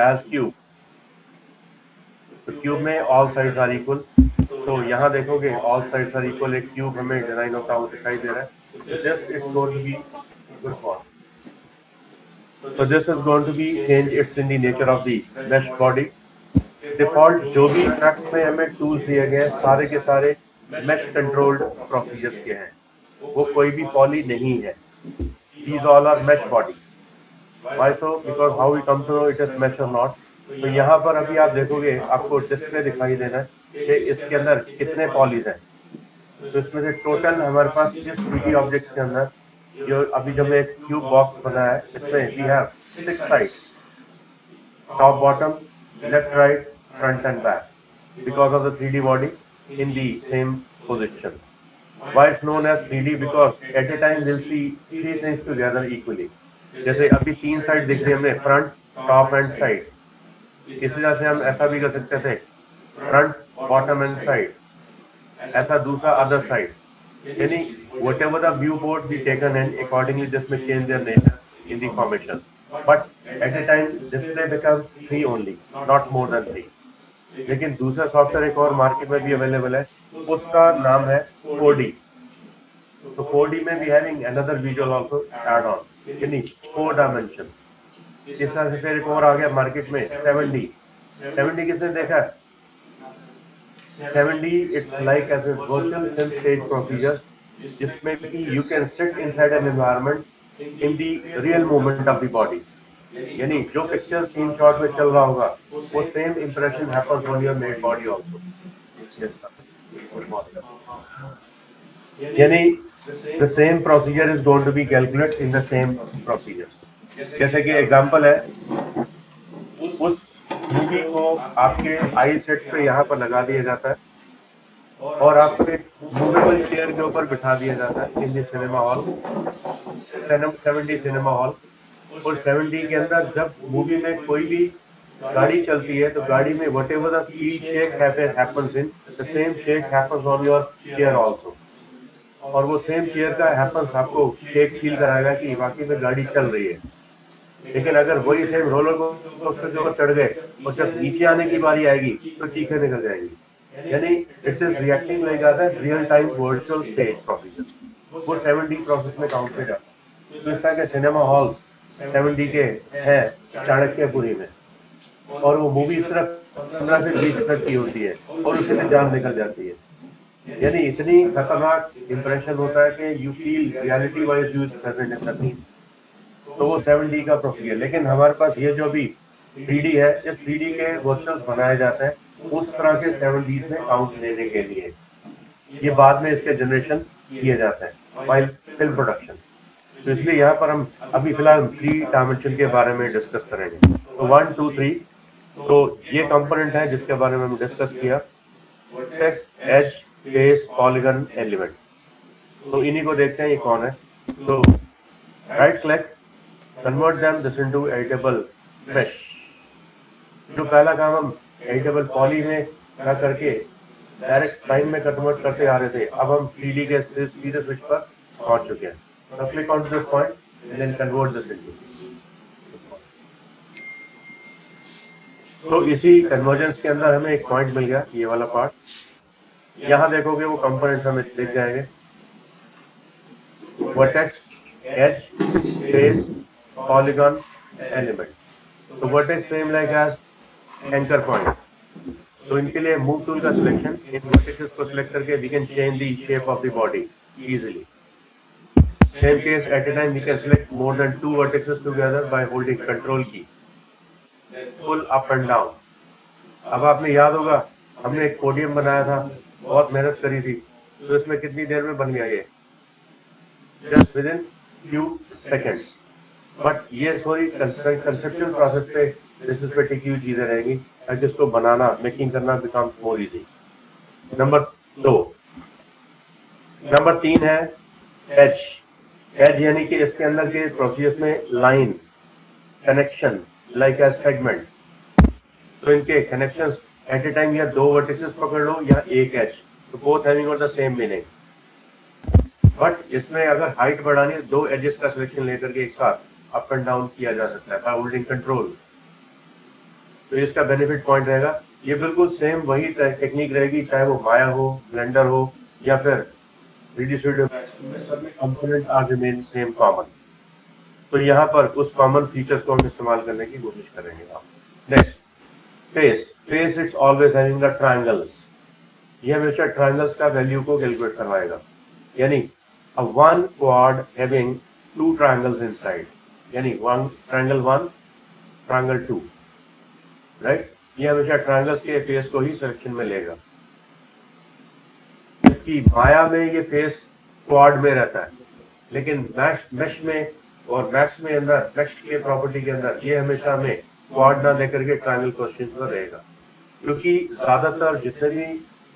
As cube. तो cube में all sides are equal, तो यहाँ देखोगे ऑल साइड्स आर इक्वल, एक क्यूब हमें डिजाइन होता हुआ दिखाई दे रहा है। तो this is going to be good for, so this is going to be change its in the nature of the mesh body। Default जो भी ट्रक्स में हमें टूल्स दिए गए हैं सारे के सारे mesh controlled procedures के हैं, वो कोई भी पॉली नहीं है। These all are mesh bodies। Why so? Because how we come to know it is mesh or not। तो यहाँ पर अभी आप देखोगे आपको डिस्प्ले दिखाई देना है कि इसके अंदर कितने पॉलीज हैं। तो इसमें से टोटल हमारे पास इस 3D ऑब्जेक्ट्स के अंदर जो अभी जब एक क्यूब बॉक्स बना है इसमें we have 6 sides, top bottom, left right, front and back, because of the 3D body in the same position। Why it's known as 3D? Because at a time we'll see three things together equally। जैसे अभी 3 side दिख रही है हमें, front, top and side. इसी तरह से हम ऐसा भी कर सकते थे, फ्रंट, बॉटम एंड साइड, ऐसा दूसरा अदर साइड, यानी whatever the viewport be taken and accordingly this may change their nature in the formations, but at a time display becomes 3 only, not more than 3। लेकिन दूसरा software एक और market में भी available है, उसका नाम है 4D। तो 4D में भी having another visual also add on, यानी 4 डायमेंशन। इस तरह से फिर एक और आ गया मार्केट में 7D। 7D किसने देखा है? 7D it's like as a virtual film stage procedure, जिसमें कि you can sit inside an environment in the real movement of the body, यानी जो पिक्चर सीन शॉट में चल रहा होगा वो same impression happens on your made body also. यानी the same procedure is going to be calculated in the same procedure। जैसे कि एग्जांपल है, उस मूवी को आपके आई सेट पे यहाँ पर लगा दिया जाता है और आपको एक मूवेबल चेयर के ऊपर बिठा दिया जाता है in the cinema hall, 7D cinema hall. और 7D के अंदर जब मूवी में कोई भी गाड़ी चलती है तो गाड़ी में whatever the feel shake happens in, the same shake happens on your chair also। और वो सेम चेयर का हैपन्स आपको शेक फील कराएगा कि वाकई में गाड़ी चल रही है। लेकिन अगर वही सेम रोलर कोस्टर के ऊपर चढ़ गए और जब नीचे आने की बारी आएगी तो चीखें निकल जाएंगी, यानी it is reacting like that real time virtual stage procedure. वो 7D प्रोसेस में काउंट किया जाता है। तो इस तरह के सिनेमा हॉल्स 7D के हैं चाणक्यपुरी में, और वो मूवी सिर्फ 15 से 20 मिनट की होती है और उसी में जान निकल जाती है। यानी इतनी खतरनाक इंप्रेशन होता है कि you feel reality wise you is present in the scene. तो वो 7D का प्रोसीजर। लेकिन हमारे पास ये जो भी 3D है, इस 3D के वर्चुअल्स बनाए जाते हैं उस तरह के 7D में काउंट लेने के लिए। ये बाद में इसके जनरेशन किए जाते हैं वाइल फिल्म प्रोडक्शन। तो इसलिए यहाँ पर हम अभी फिलहाल 3 डायमेंशन के बारे में डिस्कस करेंगे। तो 1 2 3, तो ये कंपोनेंट है जिसके बारे में हम डिस्कस किया, vertex, edge, face, polygon, element. तो इन्हीं को देखते हैं ये कौन है। तो right click, convert them this into editable mesh. जो पहला काम हम एडिटेबल पॉली में ना करके डायरेक्ट स्प्लाइन में कन्वर्ट करते आ रहे थे, अब हम 3D के सीधे स्विच पर पहुंच चुके हैं। Now click on this point and then convert this into। तो इसी कन्वर्जेंस के अंदर हमें एक पॉइंट मिल गया, ये वाला पार्ट। यहाँ देखोगे वो कंपोनेंट्स हमें दिख जाएंगे, vertex, edge, face, polygon, element. तो vertex same like edge anchor point. तो इनके लिए मूव टूल का सिलेक्शन, इन वर्टेक्सेस को सिलेक्ट करके we can change the shape of the body easily. Same case, at a time we can select more than 2 vertices together by holding Control key, pull up and down। अब आपने याद होगा हमने एक podium बनाया था, बहुत मेहनत करी थी, तो इसमें कितनी देर में बन गया ये? Just with in few seconds. But ये सॉरी कंसेप्चुअल प्रोसेस पे बेसिस पे टिकी हुई चीजें रहेंगी, ताकि इसको बनाना, मेकिंग करना become more easy. Number 2। Number 3 है एज। एज यानी कि इसके अंदर के प्रोसीजर्स में line, connection, like A segment. तो इनके कनेक्शंस एट ए टाइम या 2 वर्टिसेस पकड़ लो या एक एज, तो both having got the same meaning. But इसमें अगर हाइट बढ़ानी है, 2 एजेस का सिलेक्शन लेकर के एक साथ अप एंड डाउन किया जा सकता है बाय होल्डिंग कंट्रोल। तो इसका बेनिफिट पॉइंट रहेगा। ये बिल्कुल सेम वही टेक्निक रहेगी, चाहे वो माया हो, ब्लेंडर हो या फिर 3D स्टूडियो मैक्स, सब में component are remain same common. तो यहाँ पर उस कॉमन फीचर्स को हम इस्तेमाल करने की कोशिश करेंगे। Next, face. Face it's always having the triangles. ये हमेशा ट्रायंगल्स का वैल्यू को कैलकुलेट करवाएगा, यानी a one quad having two triangles inside, यानी वन ट्रायंगल 1 ट्रायंगल 2, राइट। ये हमेशा ट्रायंगल्स के फेस को ही सिलेक्शन में लेगा, जबकि माया में ये फेस क्वाड में रहता है, लेकिन मैश में और मैक्स में अंदर, मैक्स के प्रॉपर्टी के अंदर ये हमेशा में क्वाड ना लेकर के ट्रायंगल क्वेश्चन पर रहेगा, क्योंकि ज्यादातर जितने भी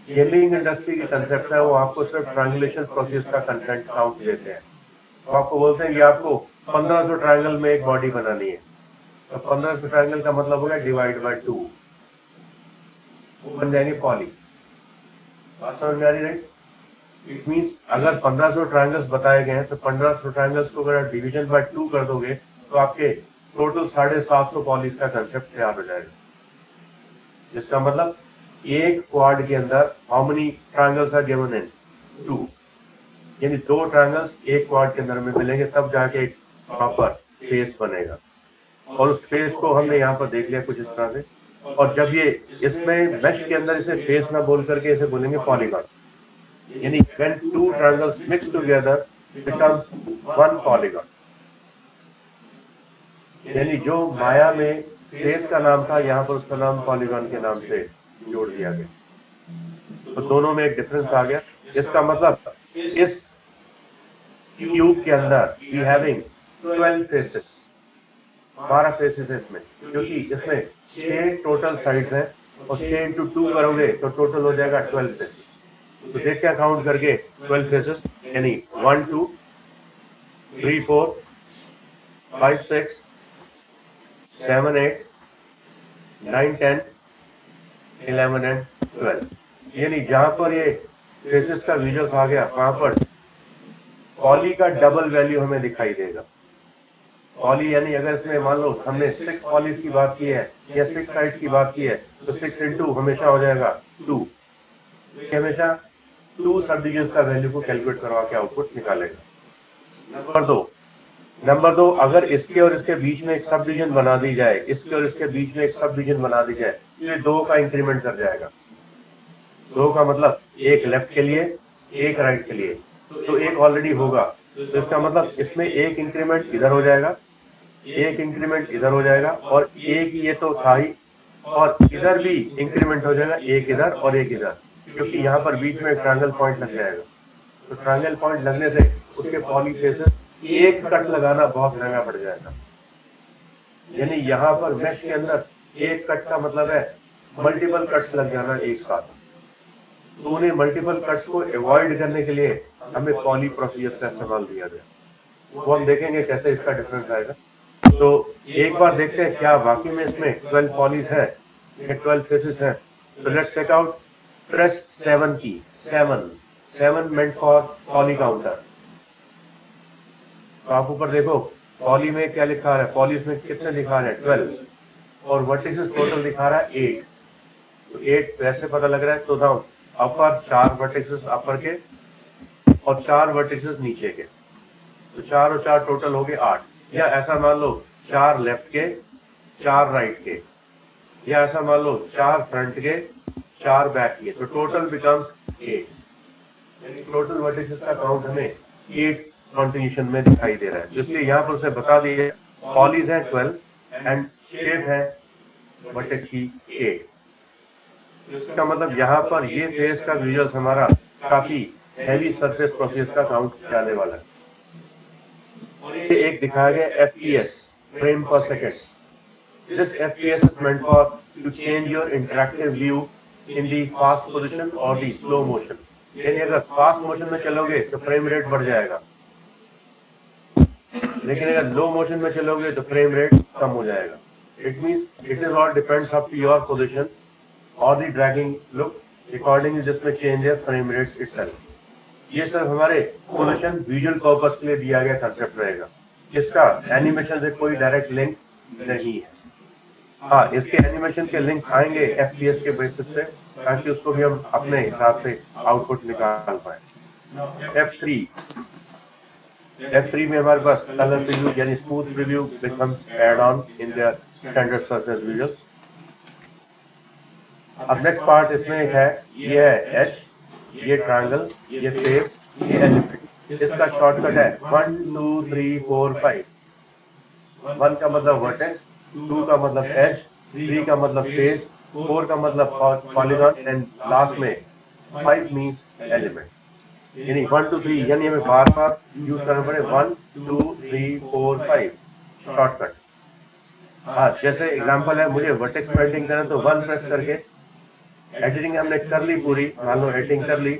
गेमिंग इंडस्ट्री की कंसेप्ट है वो आपको सिर्फ ट्रायंगुलेशन प्रोसेस का कंटेंट काउंट देते हैं। तो आपको बोलते हैं कि आपको 1500 ट्रायंगल में एक बॉडी बनानी है, तो 1500 ट्रायंगल का मतलब हो गया डिवाइड बाय 2, वो बन जाएंगे पॉली। बात समझ में आ रही, राइट। इट मींस अगर 1500 ट्रायंगल्स बताए गए हैं तो 1500 ट्रायंगल्स को अगर डिवीजन बाय 2 कर दोगे तो आपके टोटल 750 पॉलीज का कंसेप्ट तैयार हो जाएगा। जिसका मतलब एक क्वाड के अंदर how many triangles are given in 2, यानी 2 ट्रायंगल्स एक क्वाड के अंदर में मिलेंगे, तब जाके एक प्रॉपर फेस बनेगा। और उस फेस को हमने यहाँ पर देख लिया कुछ इस तरह से। और जब ये इसमें मैश के अंदर इसे फेस ना बोल करके इसे बोलेंगे पॉलीगॉन, यानी when two triangles mix together becomes one polygon। यानी जो माया में फेस का नाम था, यहाँ पर उसका नाम पॉलीगॉन के नाम से जोड़ दिया गया। तो दोनों में एक डिफरेंस आ गया। इसका मतलब इस क्यूब के अंदर वी हैविंग 12 फेसेस, 12 फेसेस है इसमें, क्योंकि इसमें 6 टोटल साइड्स हैं और 6 इंटू 2 करोगे तो टोटल हो जाएगा 12 फेसेस। तो देख क्या काउंट करके 12 फेसेस, यानी 1 2 3 4 5 6 7 8 9 10 11 एंड 12। यानी जहां पर ये फेसेस का विजुअल्स आ गया, वहां पर पॉली का डबल वैल्यू हमें दिखाई देगा। पॉली यानी अगर इसमें मान लो हमने 6 पॉलीज की बात की है या 6 साइड्स की बात की है, तो 6 इंटू हमेशा हो जाएगा 2। हमेशा 2 सब डिविजन्स का वैल्यू को कैलकुलेट करवा के आउटपुट निकालेगा। नंबर 2, अगर इसके और इसके बीच में एक सब डिवीजन बना दी जाए, इसके और इसके बीच में एक सब डिवीजन बना दी जाए, तो ये 2 का इंक्रीमेंट कर जाएगा। 2 का मतलब एक लेफ्ट के लिए, एक राइट के लिए, तो एक ऑलरेडी होगा, तो इसका मतलब इसमें एक इंक्रीमेंट इधर हो जाएगा, एक इंक्रीमेंट इधर हो जाएगा, और एक ये तो था ही, और इधर भी इंक्रीमेंट हो जाएगा, एक इधर और एक इधर, क्योंकि यहाँ पर बीच में ट्रायंगल पॉइंट लग जाएगा। तो ट्रायंगल पॉइंट लगने से उसके पॉली फेसेस एक कट लगाना बहुत महंगा पड़ जाएगा। यानी यहाँ पर मैश के अंदर एक कट का मतलब है मल्टीपल कट्स लग जाना एक साथ। तो उन्हें मल्टीपल कट्स को अवॉइड करने के लिए हमें पॉली प्रोसीजर्स का इस्तेमाल दिया गया। वो हम देखेंगे कैसे इसका डिफरेंस आएगा। तो एक बार देखते हैं क्या वाकई में इसमें 12 पॉलीज है या 12 फेसेस है। तो लेट्स चेक आउट। प्रेस 7 की, 7 मेंट फॉर पॉली काउंटर। तो आप ऊपर देखो पॉली में क्या लिखा है, पॉलीज में कितने दिखा रहे हैं 12, और वर्टिसेस टोटल दिखा रहा है 8। तो 8 वैसे पता लग रहा है, तो दाउ अपर 4 वर्टिसेस अपर के और 4 वर्टिसेस नीचे के, तो 4 और 4 टोटल हो गए 8। या ऐसा मान लो 4 लेफ्ट के, 4 राइट के, या ऐसा मान लो 4 फ्रंट के, 4 बैक के, तो टोटल बिकम्स 8। यानी टोटल वर्टिसेस का काउंट हमें 8 कॉन्टिन्यूशन में दिखाई दे रहा है। तो इसलिए यहाँ पर उसे बता दिए पॉलीज है 12 एंड शेप है वर्टेक्स की 8। इसका मतलब यहाँ पर ये फेस का विजुअल्स हमारा काफी हैवी सरफेस प्रोसेस का काउंट जाने वाला है। ये एक दिखाया गया FPS, फ्रेम पर second. This FPS is meant for to change your interactive view in the fast position or the slow motion। यानी अगर फास्ट मोशन में चलोगे तो फ्रेम रेट बढ़ जाएगा, लेकिन अगर लो मोशन में चलोगे तो फ्रेम रेट कम हो जाएगा। It means it is all depends up to your position और द ड्रैगिंग लुक अकॉर्डिंगली जिसमें चेंज है फ्रेम रेट्स इटसेल्फ। ये सब हमारे पोजीशन विजुअल पर्पस के लिए दिया गया कंसेप्ट रहेगा, इसका एनिमेशन से कोई डायरेक्ट लिंक नहीं है। हाँ, इसके एनिमेशन के लिंक आएंगे FPS के बेसिस पे, ताकि उसको भी हम अपने हिसाब से आउटपुट निकाल पाए। F3 में हमारे पास कलर प्रीव्यू यानी smooth preview becomes add on in their standard surface visuals। अब नेक्स्ट पार्ट इसमें है, ये है एज, ये ट्रायंगल, ये फेस, ये एलिमेंट। इसका शॉर्टकट है 1 2 3 4 5। 1 का मतलब वर्टेक्स, 2 का मतलब एज, 3 का मतलब फेस, 4 का मतलब पॉलीगॉन एंड लास्ट में 5 मीन्स एलिमेंट। यानी 1 2 3 यानी हमें बार बार यूज करना पड़े 1 2 3 4 5 शॉर्टकट। हाँ, जैसे एग्जांपल है, मुझे वर्टेक्स में एडिटिंग करना तो 1 प्रेस करके एडिटिंग हमने कर ली पूरी, मान लो एडिटिंग कर ली,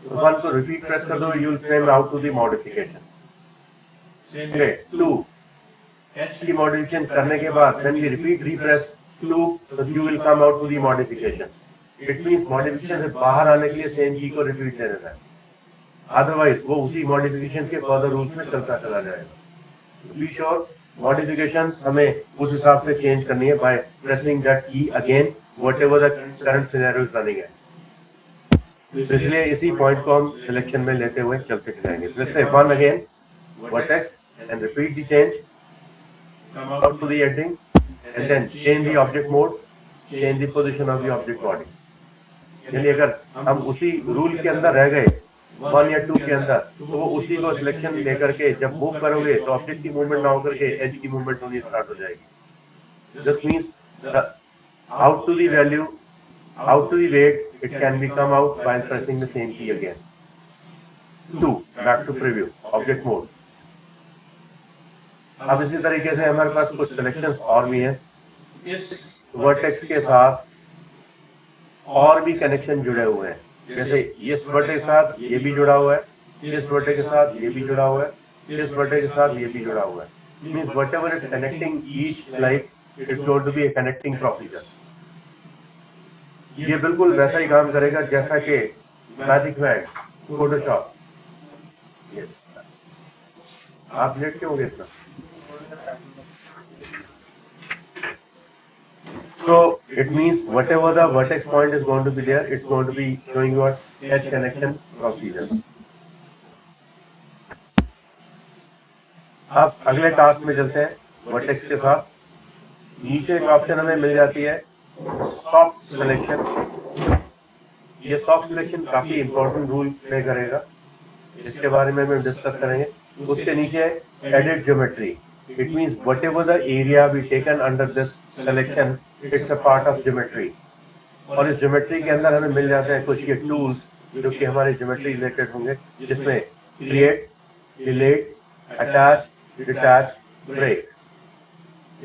तो 1 को रिपीट प्रेस कर दो, you will frame out to the modification. 2 H की मॉडिफिकेशन करने के बाद व्हेन वी रिपीट रीप्रेस 2 तो you will come out to the modification. It means modification से बाहर आने के लिए सेम की को रिपीट दे देना है, अदरवाइज वो उसी मॉडिफिकेशन के फर्दर रूल्स में चलता चला जाएगा। बी श्योर मॉडिफिकेशन हमें उस हिसाब से चेंज करनी है बाय प्रेसिंग दैट की again whatever the current scenario is running है। तो इसलिए इसी पॉइंट को हम सिलेक्शन में लेते हुए चलते जाएंगे। Let's say 1 again vertex and repeat the change, come out to the editing and then change the object mode, change the position of the object body। यानी अगर हम उसी रूल के अंदर रह गए 1 या 2 के अंदर, तो वो उसी को सिलेक्शन लेकर के जब मूव करोगे तो ऑब्जेक्ट की मूवमेंट ना होकर के एज की मूवमेंट होनी स्टार्ट हो जाएगी। This means out to the value, out to the weight, it can be come out by pressing the same key again. 2 back to preview object mode. अब इसी तरीके से हमारे पास कुछ सिलेक्शंस और भी हैं। इस वर्टेक्स के साथ और भी कनेक्शन जुड़े हुए हैं, जैसे इस वर्टेक्स के साथ ये भी जुड़ा हुआ है, इस वर्टेक्स के साथ ये भी जुड़ा हुआ है, इस वर्टेक्स के साथ ये भी जुड़ा हुआ है। Means whatever is connecting each like it's going to be a connecting procedure. ये बिल्कुल वैसा ही काम करेगा जैसा कि मैजिक वैन, फोटोशॉप। यस, आप लेट क्यों हो गए इतना? So it means whatever the vertex point is going to be there, it's going to be showing your edge connection procedures। अब अगले टास्क में चलते हैं वर्टेक्स के साथ। नीचे एक ऑप्शन हमें मिल जाती है सॉफ्ट सिलेक्शन। ये सॉफ्ट सिलेक्शन काफी इंपॉर्टेंट रोल प्ले करेगा, इसके बारे में हम डिस्कस करेंगे। उसके नीचे edit geometry. It means whatever the area we taken under this selection, it's a part of geometry। और इस ज्योमेट्री के अंदर हमें मिल जाते हैं कुछ ये टूल्स जो कि हमारे ज्योमेट्री रिलेटेड होंगे, जिसमें create, delete, attach, detach, break.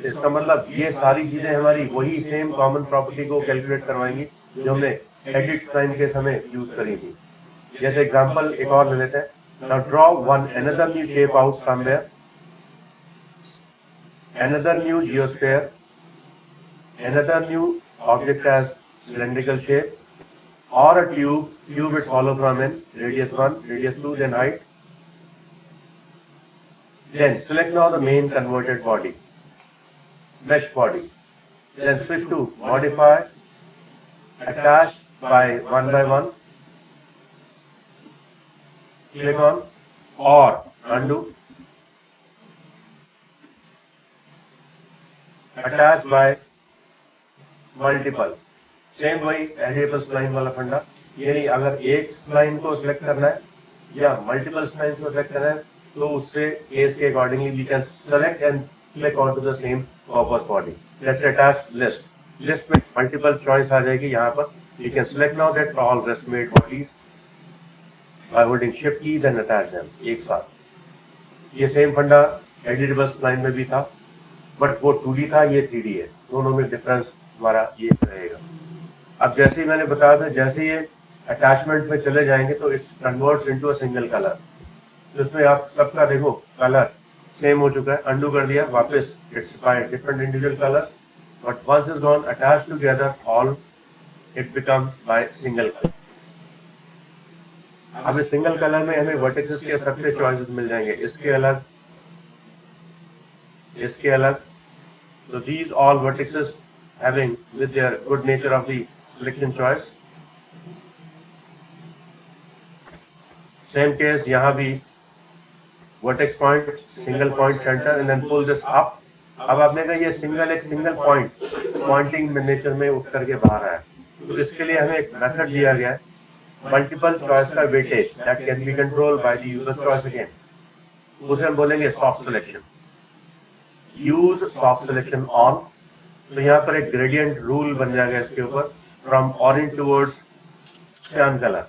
इसका मतलब ये सारी चीजें हमारी वही सेम कॉमन प्रॉपर्टी को कैलकुलेट करवाएंगी जो हमने एडिट स्प्लाइन के समय यूज करी थी। जैसे एग्जांपल एक और ले लेते हैं। Now draw one another new shape out somewhere, another new geosphere, another new object as cylindrical shape, or a tube with hollow from in radius 1, radius 2, then height। Then select now the main converted body, mesh body, then switch to modify, attach by 1, click on or undo, attach by multiple। Same वही editable spline वाला फंडा, यानी अगर एक spline को select करना है या मल्टीपल स्प्लाइन को सिलेक्ट करना है तो उससे केस के accordingly we can select and click on to the same purpose body. Let's attach list. List में मल्टीपल चॉइस आ जाएगी। यहाँ पर you can select now that all rest made bodies by holding shift key, then attach them एक साथ। ये same फंडा editable spline में भी था, बट वो 2D था, ये 3D है। दोनों में डिफरेंस हमारा ये रहेगा। अब जैसे ही मैंने बताया था, जैसे ये अटैचमेंट में चले जाएंगे तो it's converts into a single colour. तो इसमें आप सबका देखो कलर सेम हो चुका है, अंडू कर दिया, वापस it's by different individual colour, but once is gone attach together all it becomes by single colour. अब इस सिंगल कलर में हमें वर्टिसेस के सबसे चॉइसेस मिल जाएंगे, इसके अलग, इसके अलग। So these all vertices having with their good nature of the selection choice. Same case यहाँ भी vertex point, single point center and then pull this up. अब आपने कहा ये एक सिंगल पॉइंट पॉइंटिंग नेचर में उठ करके बाहर आया, तो इसके लिए हमें एक मेथड दिया गया है मल्टीपल चॉइस का weightage that can be control by the user choice again. उसे हम बोलेंगे soft selection. Use soft selection on. तो यहाँ पर एक ग्रेडियंट रूल बन जाएगा इसके ऊपर from orange towards cyan colour.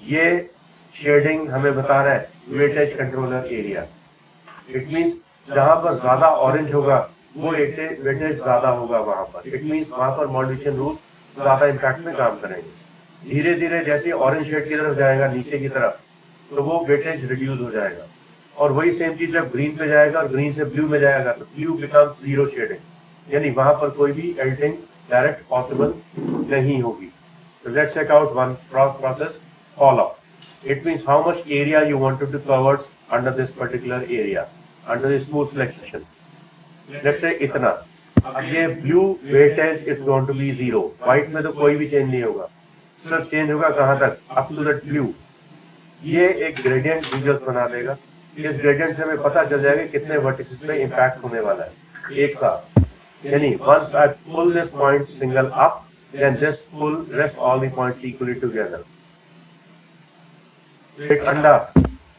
ये शेडिंग हमें बता रहा है weightage controller area. It means जहां पर ज्यादा ऑरेंज होगा वो वेटेज ज्यादा होगा वहां पर. इट मीन्स वहां पर मॉड्यूलेशन रूल ज्यादा इंपैक्ट में काम करेंगे. धीरे धीरे जैसे ऑरेंज शेड की तरफ जाएगा नीचे की तरफ तो वो वेटेज रिड्यूस हो जाएगा. और वही सेम चीज जब ग्रीन पे जाएगा और ग्रीन से ब्लू में जाएगा तो ब्लू बिकम्स जीरो शेडिंग, यानी वहां पर कोई भी एडिटिंग डायरेक्ट पॉसिबल नहीं होगी. So let's check out one process, call up. It means how much area you wanted to cover under this particular area, under the smooth selection. Let's say इतना. अब ये blue weightage is going to be 0. White में तो कोई भी change नहीं होगा. सिर्फ चेंज होगा कहाँ तक? Up to that blue. ये एक gradient visual बना देगा. इस gradient से हमें पता चल जाएगा कितने vertices पे impact होने वाला है एक साथ. यानी once I pull this point single up, then just pull rest all the points equally together. एक अंडा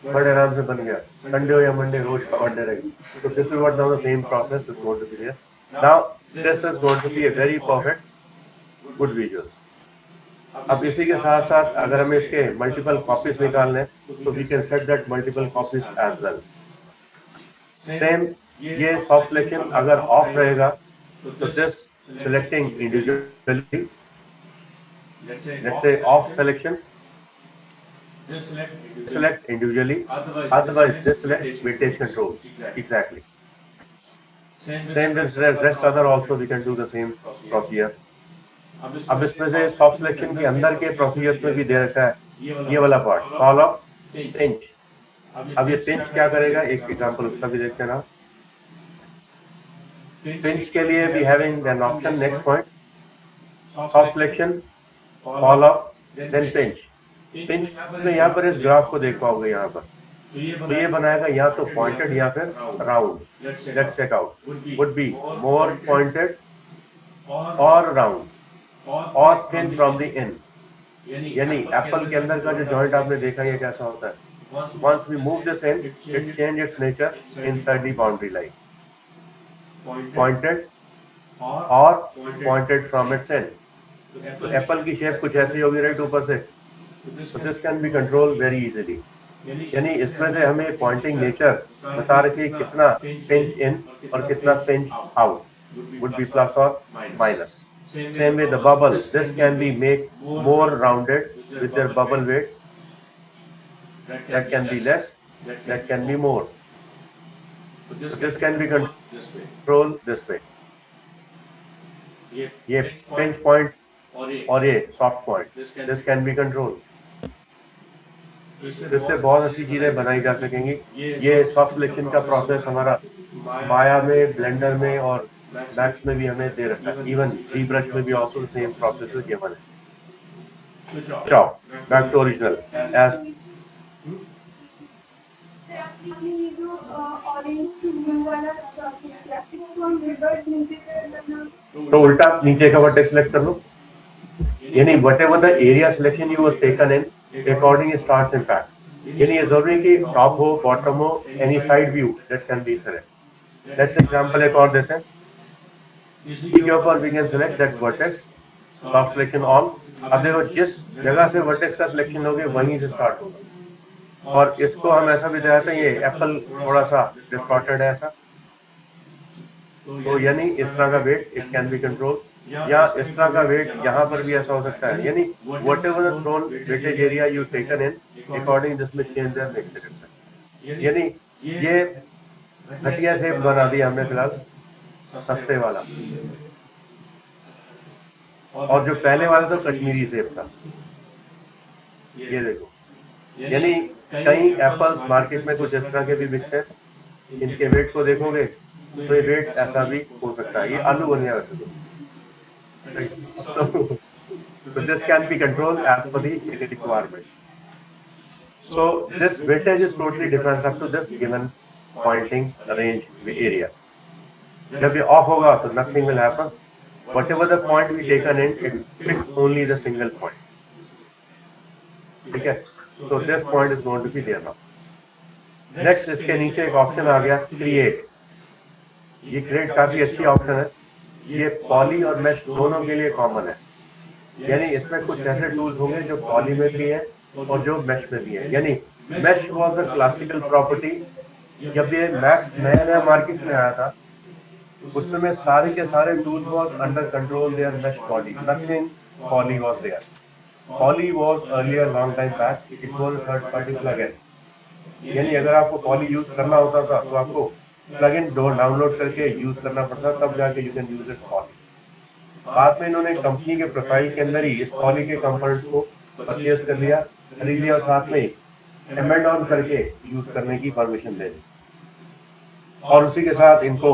बड़े आराम से बन गया. संडे हो या मंडे रोज का ऑर्डर है. So this is what now the same process is going to be there. Now this is going to be a very perfect good visuals. अब इसी के साथ साथ अगर हमें इसके मल्टीपल कॉपीज निकालने हैं तो we can set that multiple copies as well. Same ये सॉफ्ट सिलेक्शन अगर ऑफ रहेगा तो this selecting individually, let's say off selection, select individually, otherwise this select weightage controls. Exactly. Same with rest other also we can do the same procedure. अब इसमें से soft selection के अंदर के procedures में भी दे रखा है ये वाला पार्ट, कॉल ऑफ पिंच. अब ये पिंच क्या करेगा, एक एग्जांपल उसका भी देखते हैं ना. Pinch के लिए we having an option next point, soft selection, call off, then pinch. Pinch में यहाँ पर इस ग्राफ को देख पाओगे यहाँ पर. तो ये बनाएगा या तो pointed या फिर round. Let's check out. Would be more pointed or round or thin from the end. यानी एप्पल के अंदर का जो जॉइंट आपने देखा ये कैसा होता है. Once we move this in, it changes its nature inside the boundary line. Pointed or pointed from its end. तो एप्पल की शेप कुछ ऐसी होगी राइट ऊपर से. तो this can be control very easily. यानी इसमें से हमें पॉइंटिंग नेचर बता रखी कितना पिंच इन और कितना pinch out would be plus or minus. Same with the bubble. This can be made more rounded with their bubble weight. That can be less. That can be more. So this can be controlled this way. ये pinch point और ये soft point. This can be controlled. इससे बहुत अच्छी चीजें बनाई जा सकेंगी. ये सॉफ्ट सिलेक्शन का प्रोसेस हमारा माया में, ब्लेंडर में और मैक्स में भी हमें दे रखा है. इवन जी ब्रश में भी ऑल्सो सेम प्रोसेस है गिवन है. चलो बैक टू ओरिजिनल. एज तो उल्टा नीचे का वर्टेक्स सिलेक्ट कर लो. यानी whatever the area selection you was taken in, according it starts impact. यानी ये जरूरी कि टॉप हो, बॉटम हो, any side view that can be select. Let's example एक और देते हैं. इसके ऊपर we can select that vertex, soft selection on. अब देखो जिस जगह से वर्टेक्स का सिलेक्शन होगी वहीं से स्टार्ट होगा. और इसको हम ऐसा भी दिखाते हैं, ये एप्पल थोड़ा सा डिस्टॉर्टेड है ऐसा. तो यानी इस तरह का weight it can be control, या इस तरह का वेट यहाँ पर भी ऐसा हो सकता है. यानी whatever the thrown weightage area you taken in, according this में change their nature itself. यानी ये घटिया शेप बना दिया हमने फिलहाल, सस्ते वाला. और जो पहले वाला तो कश्मीरी शेप था. ये देखो, यानी कई एप्पल्स मार्केट में कुछ इस तरह के भी बिकते हैं. इनके वेट को देखोगे तो ये रेट ऐसा भी हो सकता है, ये आलू बन गया वैसे तो so this can be controlled as per the requirement. So this weightage is totally different up to this given pointing range area. जब ये ऑफ होगा तो nothing will happen. Whatever the point we taken in, it fits only the single point. ठीक है, so this point is going to be there now. Next इसके नीचे एक option आ गया create. ये create काफी अच्छी ऑप्शन है, ये पॉली और मैश दोनों के लिए कॉमन है, यानी इसमें कुछ ऐसे टूल्स होंगे जो पॉली में भी है और जो मैश में भी है। यानी mesh was a classical property, जब ये मैक्स नया नया मार्केट में आया था उस समय सारे के सारे tools was under control there mesh body, nothing poly was there. Poly was earlier long time back, it was a third party plugin, यानी अगर आपको पॉली यूज करना होता था तो आपको प्लगइन डाउनलोड करके यूज करना पड़ता, तब जाके you can use it poly. बाद में इन्होंने कंपनी के प्रोफाइल के अंदर ही इस पॉली के कंपोनेंट्स को परचेज कर लिया, खरीद लिया और साथ में एमेंड ऑन करके यूज करने की परमिशन दे दी, और उसी के साथ इनको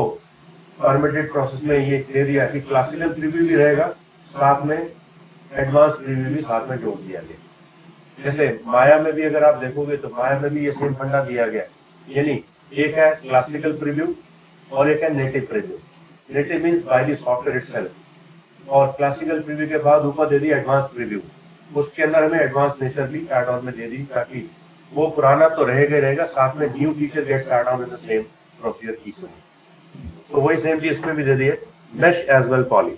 परमिटेड प्रोसेस में ये दे दिया कि क्लासिकल प्रीव्यू भी रहेगा, साथ में एडवांस प्रीव्यू भी साथ में जोड़ दिया गया। जैसे माया में भी अगर आप देखोगे तो माया में भी ये सेम फंडा दिया गया, यानी एक है क्लासिकल प्रीव्यू और एक है native preview. Native means by the software itself, और क्लासिकल प्रीव्यू के बाद ऊपर दे दी एडवांस प्रीव्यू, उसके अंदर हमें एडवांस नेचर भी ऐड ऑन में दे दी, ताकि वो पुराना तो रहेगा रहेगा, साथ में new feature gets add on in the same procedure equally. तो वही सेम चीज इसमें भी दे दी है, मैश एज वेल पॉली।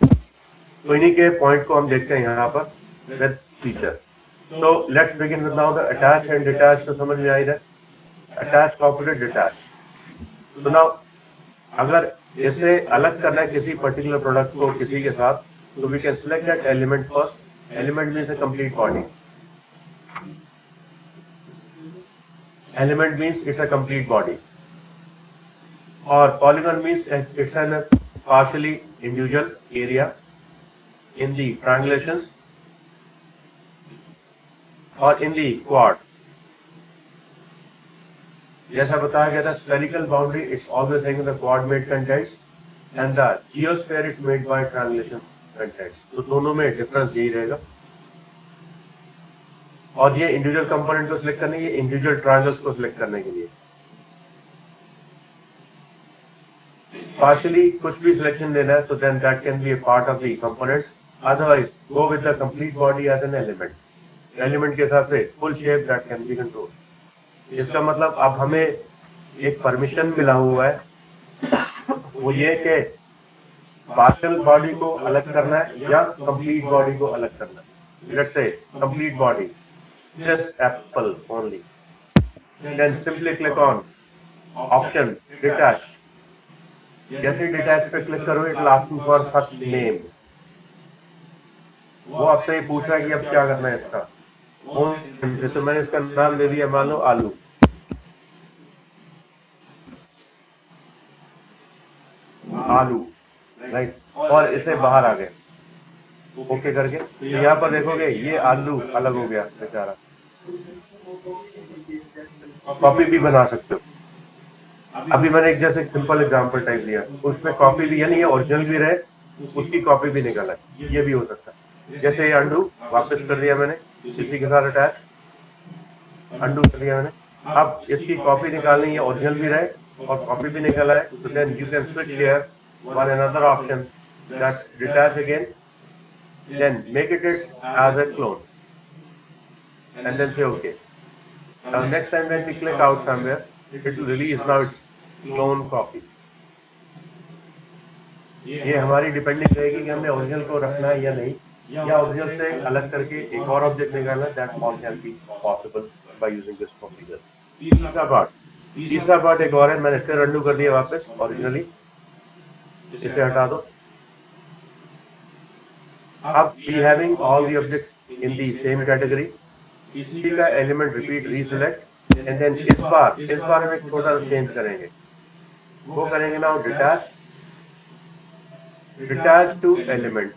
तो इन्हीं के पॉइंट को हम देखते हैं यहाँ पर विद फीचर। तो let's begin with now the attach and detach. तो समझ में आई है, अटैच कॉपरेट डिटैच। तो नाउ अगर इसे अलग करना है किसी पर्टिकुलर प्रोडक्ट को किसी के साथ, तो we can select that element first. Element means a complete body, element means it's a complete body, और polygon means it's an partially individual area in the triangulations और इन दी क्वाड। जैसा बताया गया था, spherical boundary it's always having the coordinate contents and the geosphere it's made by triangulation contents. तो दोनों में difference यही रहेगा। और ये इंडिविजुअल कंपोनेंट को सिलेक्ट करने के लिए, इंडिविजुअल ट्रायंगल्स को सिलेक्ट करने के लिए पार्शियली कुछ भी सिलेक्शन देना है, तो then that can be a part of the components. Otherwise go with the complete body as an element. Element के हिसाब से full shape that can be control. इसका मतलब अब हमें एक परमिशन मिला हुआ है, वो ये कि पार्शियल बॉडी को अलग करना है या कंप्लीट बॉडी को अलग करना है। Let's say complete body, just apple only, then simply click on option detach. जैसे डिटैच पे क्लिक करो, it will ask you for such name. वो आपसे ये पूछ रहा है कि अब क्या करना है इसका, तो मैंने इसका नाम दे दिया, मान लो आलू। आलू, राइट, और इसे बाहर आ गए ओके करके। तो यहाँ पर देखोगे ये आलू अलग हो गया बेचारा। कॉपी भी बना सकते हो। अभी मैंने एक जैसे सिंपल एग्जांपल टाइप दिया, उसमें कॉपी भी, यानी ये ओरिजिनल भी रहे, उसकी कॉपी भी निकल आए, ये भी हो सकता है। जैसे ये अंडू वापस कर दिया मैंने इसी के साथ अटैच, अंडू कर दिया मैंने। अब इसकी कॉपी निकालनी है, ओरिजिनल भी रहे और कॉपी भी निकल आए, तो then you can switch here one another option that's detach again, then make it as a clone and then say okay. Now next time when we click out somewhere, it will release now its clone copy. ये हमारी depending रहेगी कि हमने original को रखना है या नहीं, या ओरिजिनल से अलग करके एक और ऑब्जेक्ट निकालना। That all can be possible by using this procedure. तीसरा पार्ट एक और है, मैंने फिर अंडू कर दिया वापस ओरिजिनली, इसे हटा दो। अब we having all the objects in the same category, इसी का element repeat reselect, and then इस बार हम एक छोटा सा चेंज करेंगे। वो करेंगे now detach to element,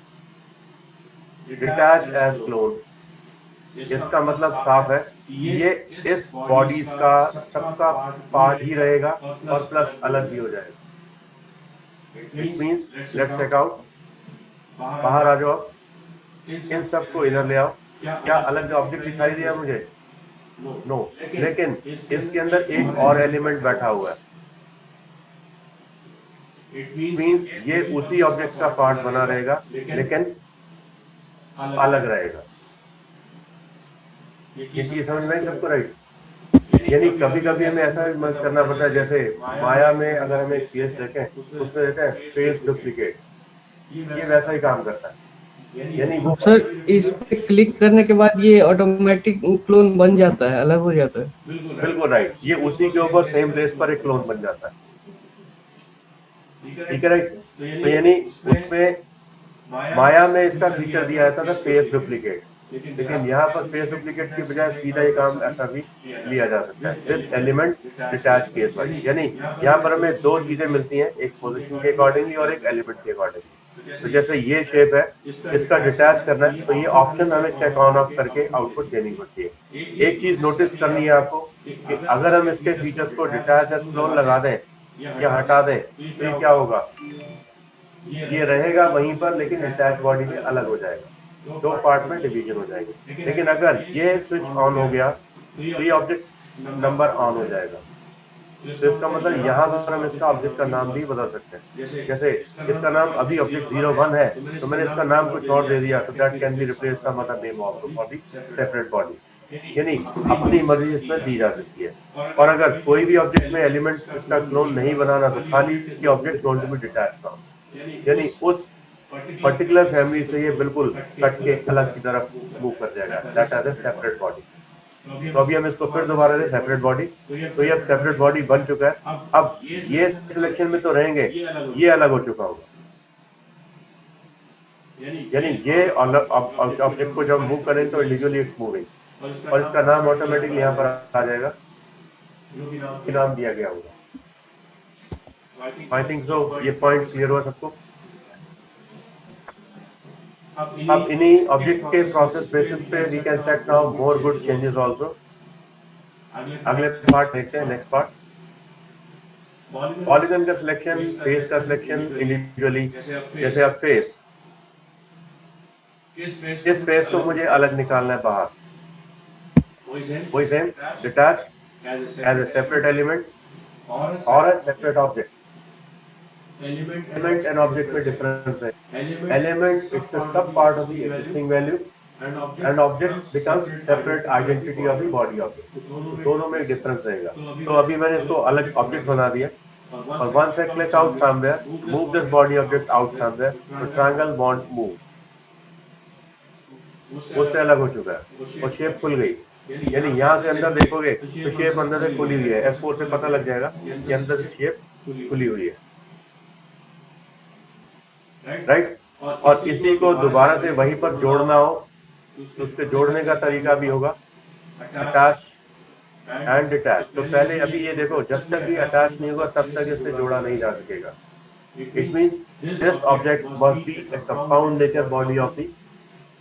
detach as clone. इसका मतलब साफ है ये इस बॉडीज का सबका पार्ट ही रहेगा और प्लस अलग भी हो जाएगा। It means let's check out, बाहर आ जाओ, इन सबको इधर ले आओ। क्या अलग ऑब्जेक्ट दिखाई दिया मुझे? नो, लेकिन इसके अंदर एक और एलिमेंट बैठा हुआ है। मीन्स ये उसी ऑब्जेक्ट का पार्ट बना रहेगा लेकिन अलग रहेगा। ये चीज समझ में आई सबको? राइट। यानी कभी कभी हमें ऐसा करना पड़ता है, जैसे माया में अगर हमें एक फेस देखें, उसमें देते हैं फेस डुप्लीकेट, ये वैसा ही काम करता है। यानी वो सर इस पे क्लिक करने के बाद ये ऑटोमेटिक क्लोन बन जाता है, अलग हो जाता है। बिल्कुल राइट, ये उसी के ऊपर सेम प्लेस पर एक क्लोन बन जाता है। ठीक है राइट। तो यानी उसमें माया में इसका फीचर दिया जाता था फेस डुप्लीकेट, लेकिन यहाँ पर फेस डुप्लीकेट की बजाय सीधा ये काम ऐसा भी लिया जा सकता है with element detach case wise. यानी यहाँ पर हमें दो चीजें मिलती हैं, एक पोजीशन के अकॉर्डिंगली और एक एलिमेंट के अकॉर्डिंगली। तो जैसे ये शेप है, इसका डिटैच करना है तो ये ऑप्शन हमें चेक ऑन ऑफ करके आउटपुट देनी पड़ती है। एक चीज नोटिस करनी है आपको कि अगर हम इसके फीचर्स को डिटैच एज क्लोन लगा दें या हटा दें तो ये क्या होगा, ये रहेगा वहीं पर लेकिन डिटैच बॉडी से अलग हो जाएगा, दो पार्ट में डिवीजन हो जाएगी। लेकिन अगर ये स्विच ऑन हो गया तो ये ऑब्जेक्ट नंबर ऑन हो जाएगा। तो इसका मतलब यहाँ पर हम इसका ऑब्जेक्ट का नाम भी बदल सकते हैं। जैसे इसका नाम अभी ऑब्जेक्ट 01 है, तो मैंने इसका नाम कुछ और दे दिया, तो that can be replace some other name of for the separate body. यानी अपनी मर्जी इसमें दी जा सकती है। और अगर कोई भी ऑब्जेक्ट में एलिमेंट इसका क्लोन नहीं बनाना तो खाली object going to be detach now, यानी उस पर्टिकुलर फैमिली से ये बिल्कुल कट के अलग की तरफ मूव कर जाएगा, that as a separate body. तो अभी हम इसको फिर दोबारा से सेपरेट बॉडी, तो ये अब सेपरेट बॉडी बन चुका है। अब ये सिलेक्शन में तो रहेंगे, ये अलग हो चुका होगा। यानी ये ऑब्जेक्ट को जब मूव करें तो इंडिविजुअली इट्स मूविंग और इसका नाम ऑटोमेटिकली यहाँ पर आ जाएगा, नाम दिया गया होगा। आई थिंक सो ये पॉइंट क्लियर हुआ सबको। अब इन्हीं ऑब्जेक्ट के प्रोसेस बेसिस पे we can set now more good changes also. अगले पार्ट देखते हैं, नेक्स्ट पार्ट। पॉलीगन का सिलेक्शन, फेस का सिलेक्शन इंडिविजुअली। जैसे अब फेस, इस फेस को मुझे अलग निकालना है बाहर, वही same detach edge a separate element और a separate object. Element and object में डिफरेंस है। Element it's a sub part of the existing value and object becomes separate identity of the body object. तो दोनों में एक difference रहेगा। तो अभी मैंने इसको अलग ऑब्जेक्ट बना दिया और once I click out somewhere, move this body object out somewhere, तो ट्रायंगल वॉन्ट मूव, उससे अलग हो चुका है और शेप खुल गई। यानी यहाँ से अंदर देखोगे तो शेप अंदर से खुली हुई है। F4 से पता लग जाएगा कि अंदर से शेप खुली हुई है, राइट। और इसी को दोबारा से वहीं पर जोड़ना हो तो उसके जोड़ने का तरीका भी होगा अटैच एंड डिटैच। तो पहले अभी ये देखो, जब तक ये अटैच नहीं होगा तब तक इससे जोड़ा नहीं जा सकेगा। It means this object must be a compound nature body of the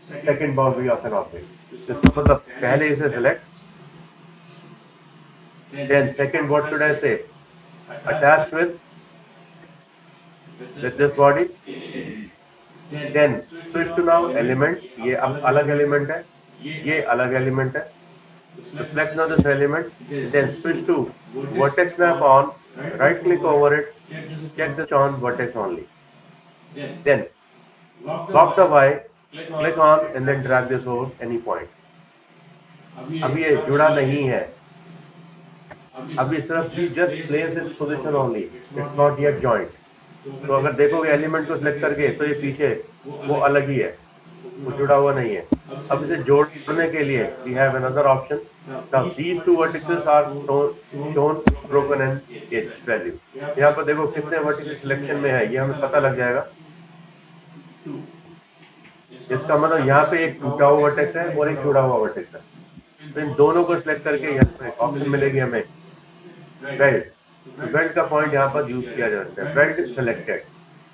second boundary of an object. इसका मतलब पहले इसे select, then second what should I say, attach with this body, then switch to now element. ये अब अलग element है, ये अलग एलिमेंट है, तो select now this element, then switch to vertex snap on, right click over it, check the on vertex only, then lock the Y, click on and then drag this over any point. अभी ये जुड़ा नहीं है, अभी सिर्फ भी just place its position only, it's not yet joint. तो अगर देखोगे एलिमेंट को सिलेक्ट करके तो ये पीछे वो अलग ही है, वो जुड़ा हुआ नहीं है। अब इसे जोड़ने के लिए we have another option. Now these two vertices are shown broken and edge value. यहाँ पर देखो कितने वर्टिसेस सिलेक्शन में है, ये हमें पता लग जाएगा। इसका मतलब यहाँ पे एक टूटा हुआ वर्टेक्स है और एक जुड़ा हुआ वर्टेक्स है। तो इन दोनों को सिलेक्ट करके यहाँ पे ऑप्शन मिलेगी हमें वेल्ड। वेल्ड का पॉइंट यहाँ पर यूज किया जा सकता है, वेल्ड सिलेक्टेड।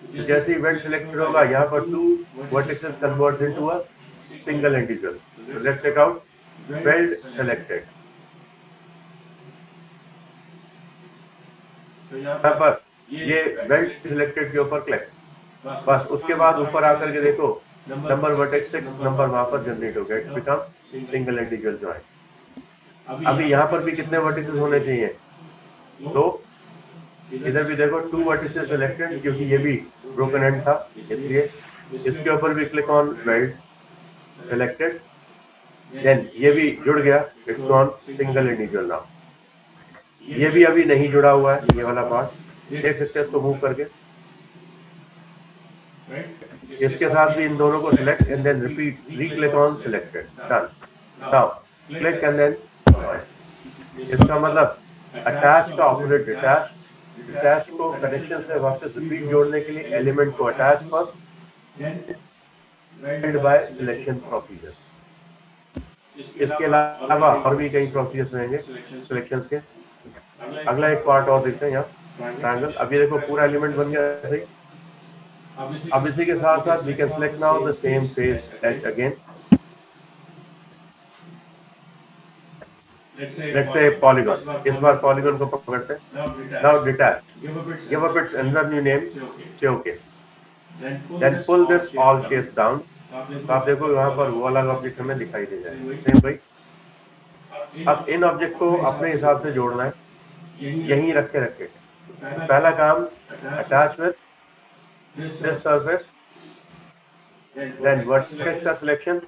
तो जैसे ही वेल्ड सिलेक्टेड होगा यहाँ पर two vertices convert into a single integral. So let's check out. Weld selected. तो यहाँ पर ये वेल्ड सिलेक्टेड के ऊपर क्लिक, बस उसके बाद ऊपर आकर के देखो नंबर वर्टेक्स 6 नंबर वहां पर जनरेट हो गया, it's become single individual joint. अभी यहाँ पर भी कितने वर्टिसेस होने चाहिए? तो इधर भी देखो 2 वर्टिसेस सिलेक्टेड, क्योंकि ये भी ब्रोकन एंड था, इसलिए इसके ऊपर भी click on weld selected, then ये भी जुड़ गया, it's gone single individual now. ये भी अभी नहीं जुड़ा हुआ है, ये वाला पार्ट देख सकते हैं इसको मूव करके। इसके साथ भी इन दोनों को select and then repeat, re-click on selected, done. Now click and then इसका मतलब अटैच का ऑपोजिट डिटैच, डिटैच को कनेक्शन से वापस रिपीट जोड़ने के लिए एलिमेंट को attach first and by selection procedures. इसके अलावा और भी कई प्रोसीजर्स रहेंगे सिलेक्शंस के। अगला एक पार्ट और देखते हैं यहाँ, ट्रायंगल। अभी देखो पूरा एलिमेंट बन गया ऐसे ही। अब इसी के साथ साथ we can select now the same face edge again. Let's say polygon, इस बार पॉलीगॉन को पकड़ते हैं। Now detach, give up its another new name, say okay, then pull this all shape down. तो आप देखो यहाँ पर वो अलग ऑब्जेक्ट हमें दिखाई दे जाएगा, सेम भाई। अब इन ऑब्जेक्ट को अपने हिसाब से जोड़ना है, यहीं रखे रखे। तो पहला काम, attach with this surface, then vertex का सिलेक्शन,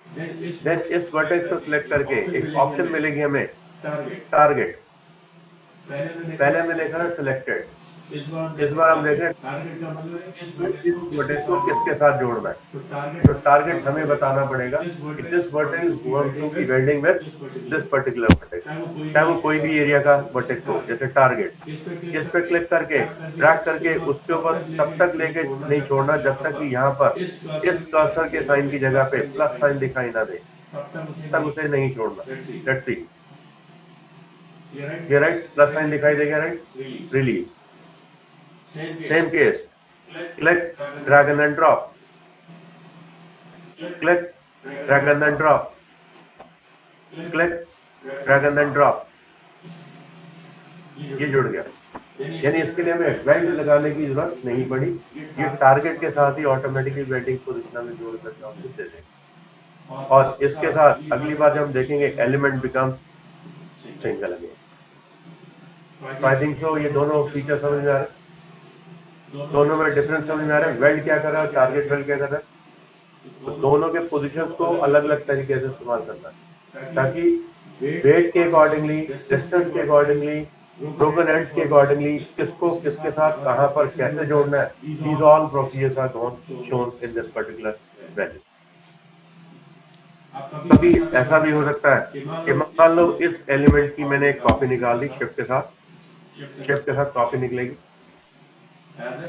देन इस वर्टेक्स को सिलेक्ट करके एक ऑप्शन मिलेगी हमें टारगेट। पहले हमने देखा था सिलेक्टेड, इस बार हम देख रहे हैं इस वर्टेक्स को किसके साथ जोड़ना है। तो टारगेट हमें बताना पड़ेगा कि this vertex going to be welding with this particular vertex, चाहे वो कोई भी एरिया का वर्टेक्स हो, जैसे टारगेट। इस पे क्लिक करके ड्रैग करके उसके ऊपर तब तक लेके नहीं छोड़ना जब तक कि यहाँ पर इस कर्सर के साइन की जगह पे प्लस साइन दिखाई ना दे, तब उसे नहीं छोड़ना। लेट्स सी, ये राइट, प्लस साइन दिखाई देगा, right, release. Same case, click, drag and then drop, click, drag and then drop, click, drag and then drop। ये जुड़ गया, यानी इसके लिए हमें वेल्ड लगाने की जरूरत नहीं पड़ी, ये टारगेट के साथ ही ऑटोमेटिकली वेल्डिंग पोजीशन में जोड़ करके ऑब्जेक्ट दे देगा। और इसके साथ अगली बार जब हम देखेंगे एलिमेंट बिकम्स सिंगल अगेन। तो आई थिंक सो ये दोनों फीचर समझ में आ रहे हैं, दोनों में डिफरेंस समझ में आ रहा है। वेल्ड क्या कर रहा है, टारगेट वेल्ड क्या कर रहा है। तो दोनों के पोजीशंस को अलग अलग तरीके से इस्तेमाल करना है, ताकि वेट के अकॉर्डिंगली, डिस्टेंस के अकॉर्डिंगली, ब्रोकन एंड्स के अकॉर्डिंगली किसको किसके साथ कहां पर कैसे जोड़ना है, these all procedures are shown in this particular value. कभी ऐसा भी हो सकता है कि मान लो इस एलिमेंट की मैंने एक कॉपी निकाल दी, शिफ्ट के साथ कॉपी निकलेगी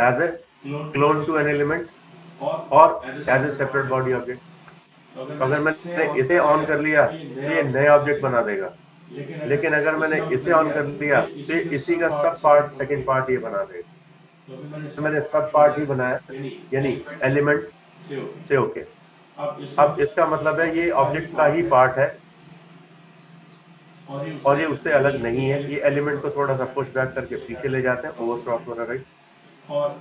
as a clone to an element or as a separate body object। तो अगर मैंने इसे ऑन कर लिया तो ये नए ऑब्जेक्ट बना देगा, लेकिन अगर मैंने इसे ऑन कर लिया तो इसी का सब पार्ट, सेकंड पार्ट ये बना देगा। तो मैंने सब पार्ट ही बनाया, यानी एलिमेंट से ओके। अब इसका मतलब है ये ऑब्जेक्ट का ही पार्ट है और ये उससे अलग नहीं है। ये एलिमेंट को थोड़ा सा पुश बैक करके पीछे ले जाते हैं, ओवर क्रॉस हो रहा है, राइट।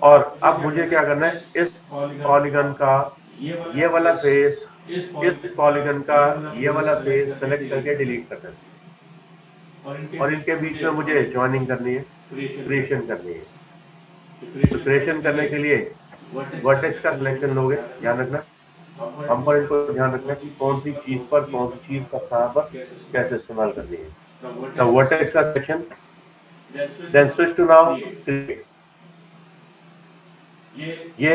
और अब मुझे क्या करना है, इस पॉलीगन का ये वाला फेस, इस पॉलीगन का ये वाला फेस सेलेक्ट करके डिलीट कर देना, और इनके बीच में मुझे जॉइनिंग करनी है, क्रिएशन करनी है। तो क्रिएशन करने के लिए वर्टेक्स का सिलेक्शन लोगे, ध्यान रखना कंपोनेंट को, ध्यान रखना कि कौन सी चीज पर कौन सी चीज का कहां पर कैसे इस्तेमाल करनी है। तो वर्टेक्स का selection, then switch to now create. ये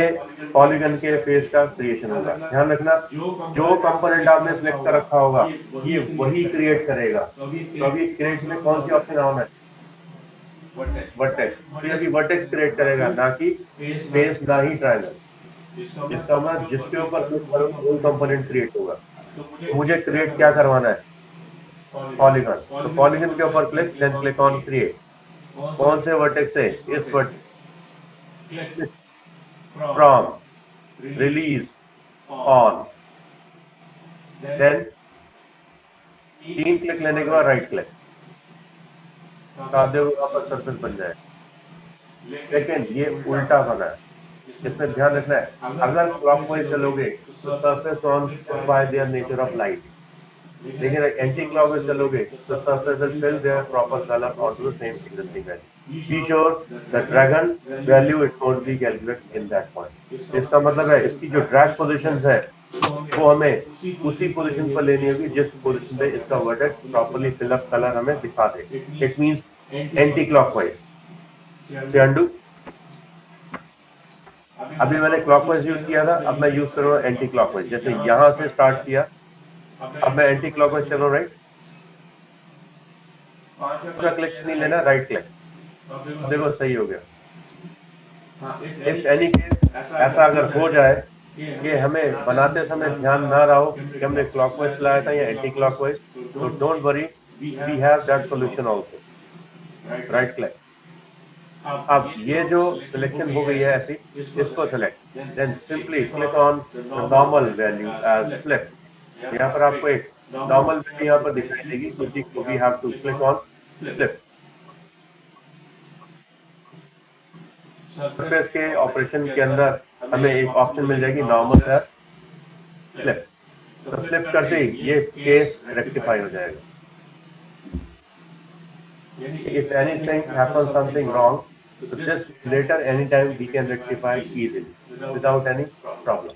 पॉलीगन के फेस का क्रिएशन होगा। ध्यान रखना जो कंपोनेंट आपने सिलेक्ट कर रखा होगा ये वही क्रिएट करेगा। तो अभी क्रिएट में कौन सी ऑप्शन ऑन है, वर्टेक्स। तो अभी वर्टेक्स क्रिएट करेगा, ना कि फेस, ना ही ट्रायंगल। इसका मतलब जिसके ऊपर क्लिक करूंगा वही कंपोनेंट क्रिएट होगा। तो मुझे क्रिएट क्या करवाना है, पॉलीगन। तो पॉलीगन के ऊपर click, then click on create. कौन से वर्टेक्स से, इस vertex from, release, on, then 3 click लेने के बाद राइट क्लिक, तो आप देखो वहां पर सरफेस बन जाए। लेकिन ये उल्टा बना है, इसमें ध्यान रखना है। अगर क्लॉकवाइज चलोगे तो surface on by their nature of light, लेकिन एंटी क्लॉकवाइज चलोगे तो surface will fill their proper colour onto the same existing value. Be sure the dragon value is going to be calculated in that point. इसका मतलब है इसकी जो drag positions है वो हमें उसी पोजीशन पर लेनी होगी जिस पोजीशन पे इसका वर्टेक्स प्रॉपर्ली फिलअप कलर हमें दिखा दे। इट मींस एंटी क्लॉकवाइज से अंडू। अभी मैंने क्लॉकवाइज यूज किया था, अब मैं यूज करूंगा एंटी क्लॉकवाइज। जैसे यहां से स्टार्ट किया, अब मैं एंटी क्लॉकवाइज चल रहा हूं, राइट। दूसरा क्लिक नहीं लेना, राइट क्लिक, देखो सही हो गया। इफ एनी केस ऐसा अगर हो जाए कि हमें बनाते समय ध्यान ना रहा हो कि हमने क्लॉकवाइज चलाया था या एंटी क्लॉकवाइज, तो don't worry, we have that solution also. Right click, अब ये जो सिलेक्शन हो गई है ऐसी, इसको select, then simply click on the normal value as flip. यहाँ पर आपको एक नॉर्मल वैल्यू यहाँ पर दिखाई देगी, उसी को we have to click on flip. Surface के ऑपरेशन के अंदर हमें एक ऑप्शन मिल जाएगी नॉर्मल एज फ्लिप, तो फ्लिप करते ही ये केस रेक्टिफाई हो जाएगा। If anything happens something wrong, so just later anytime we can rectify easily without any problem.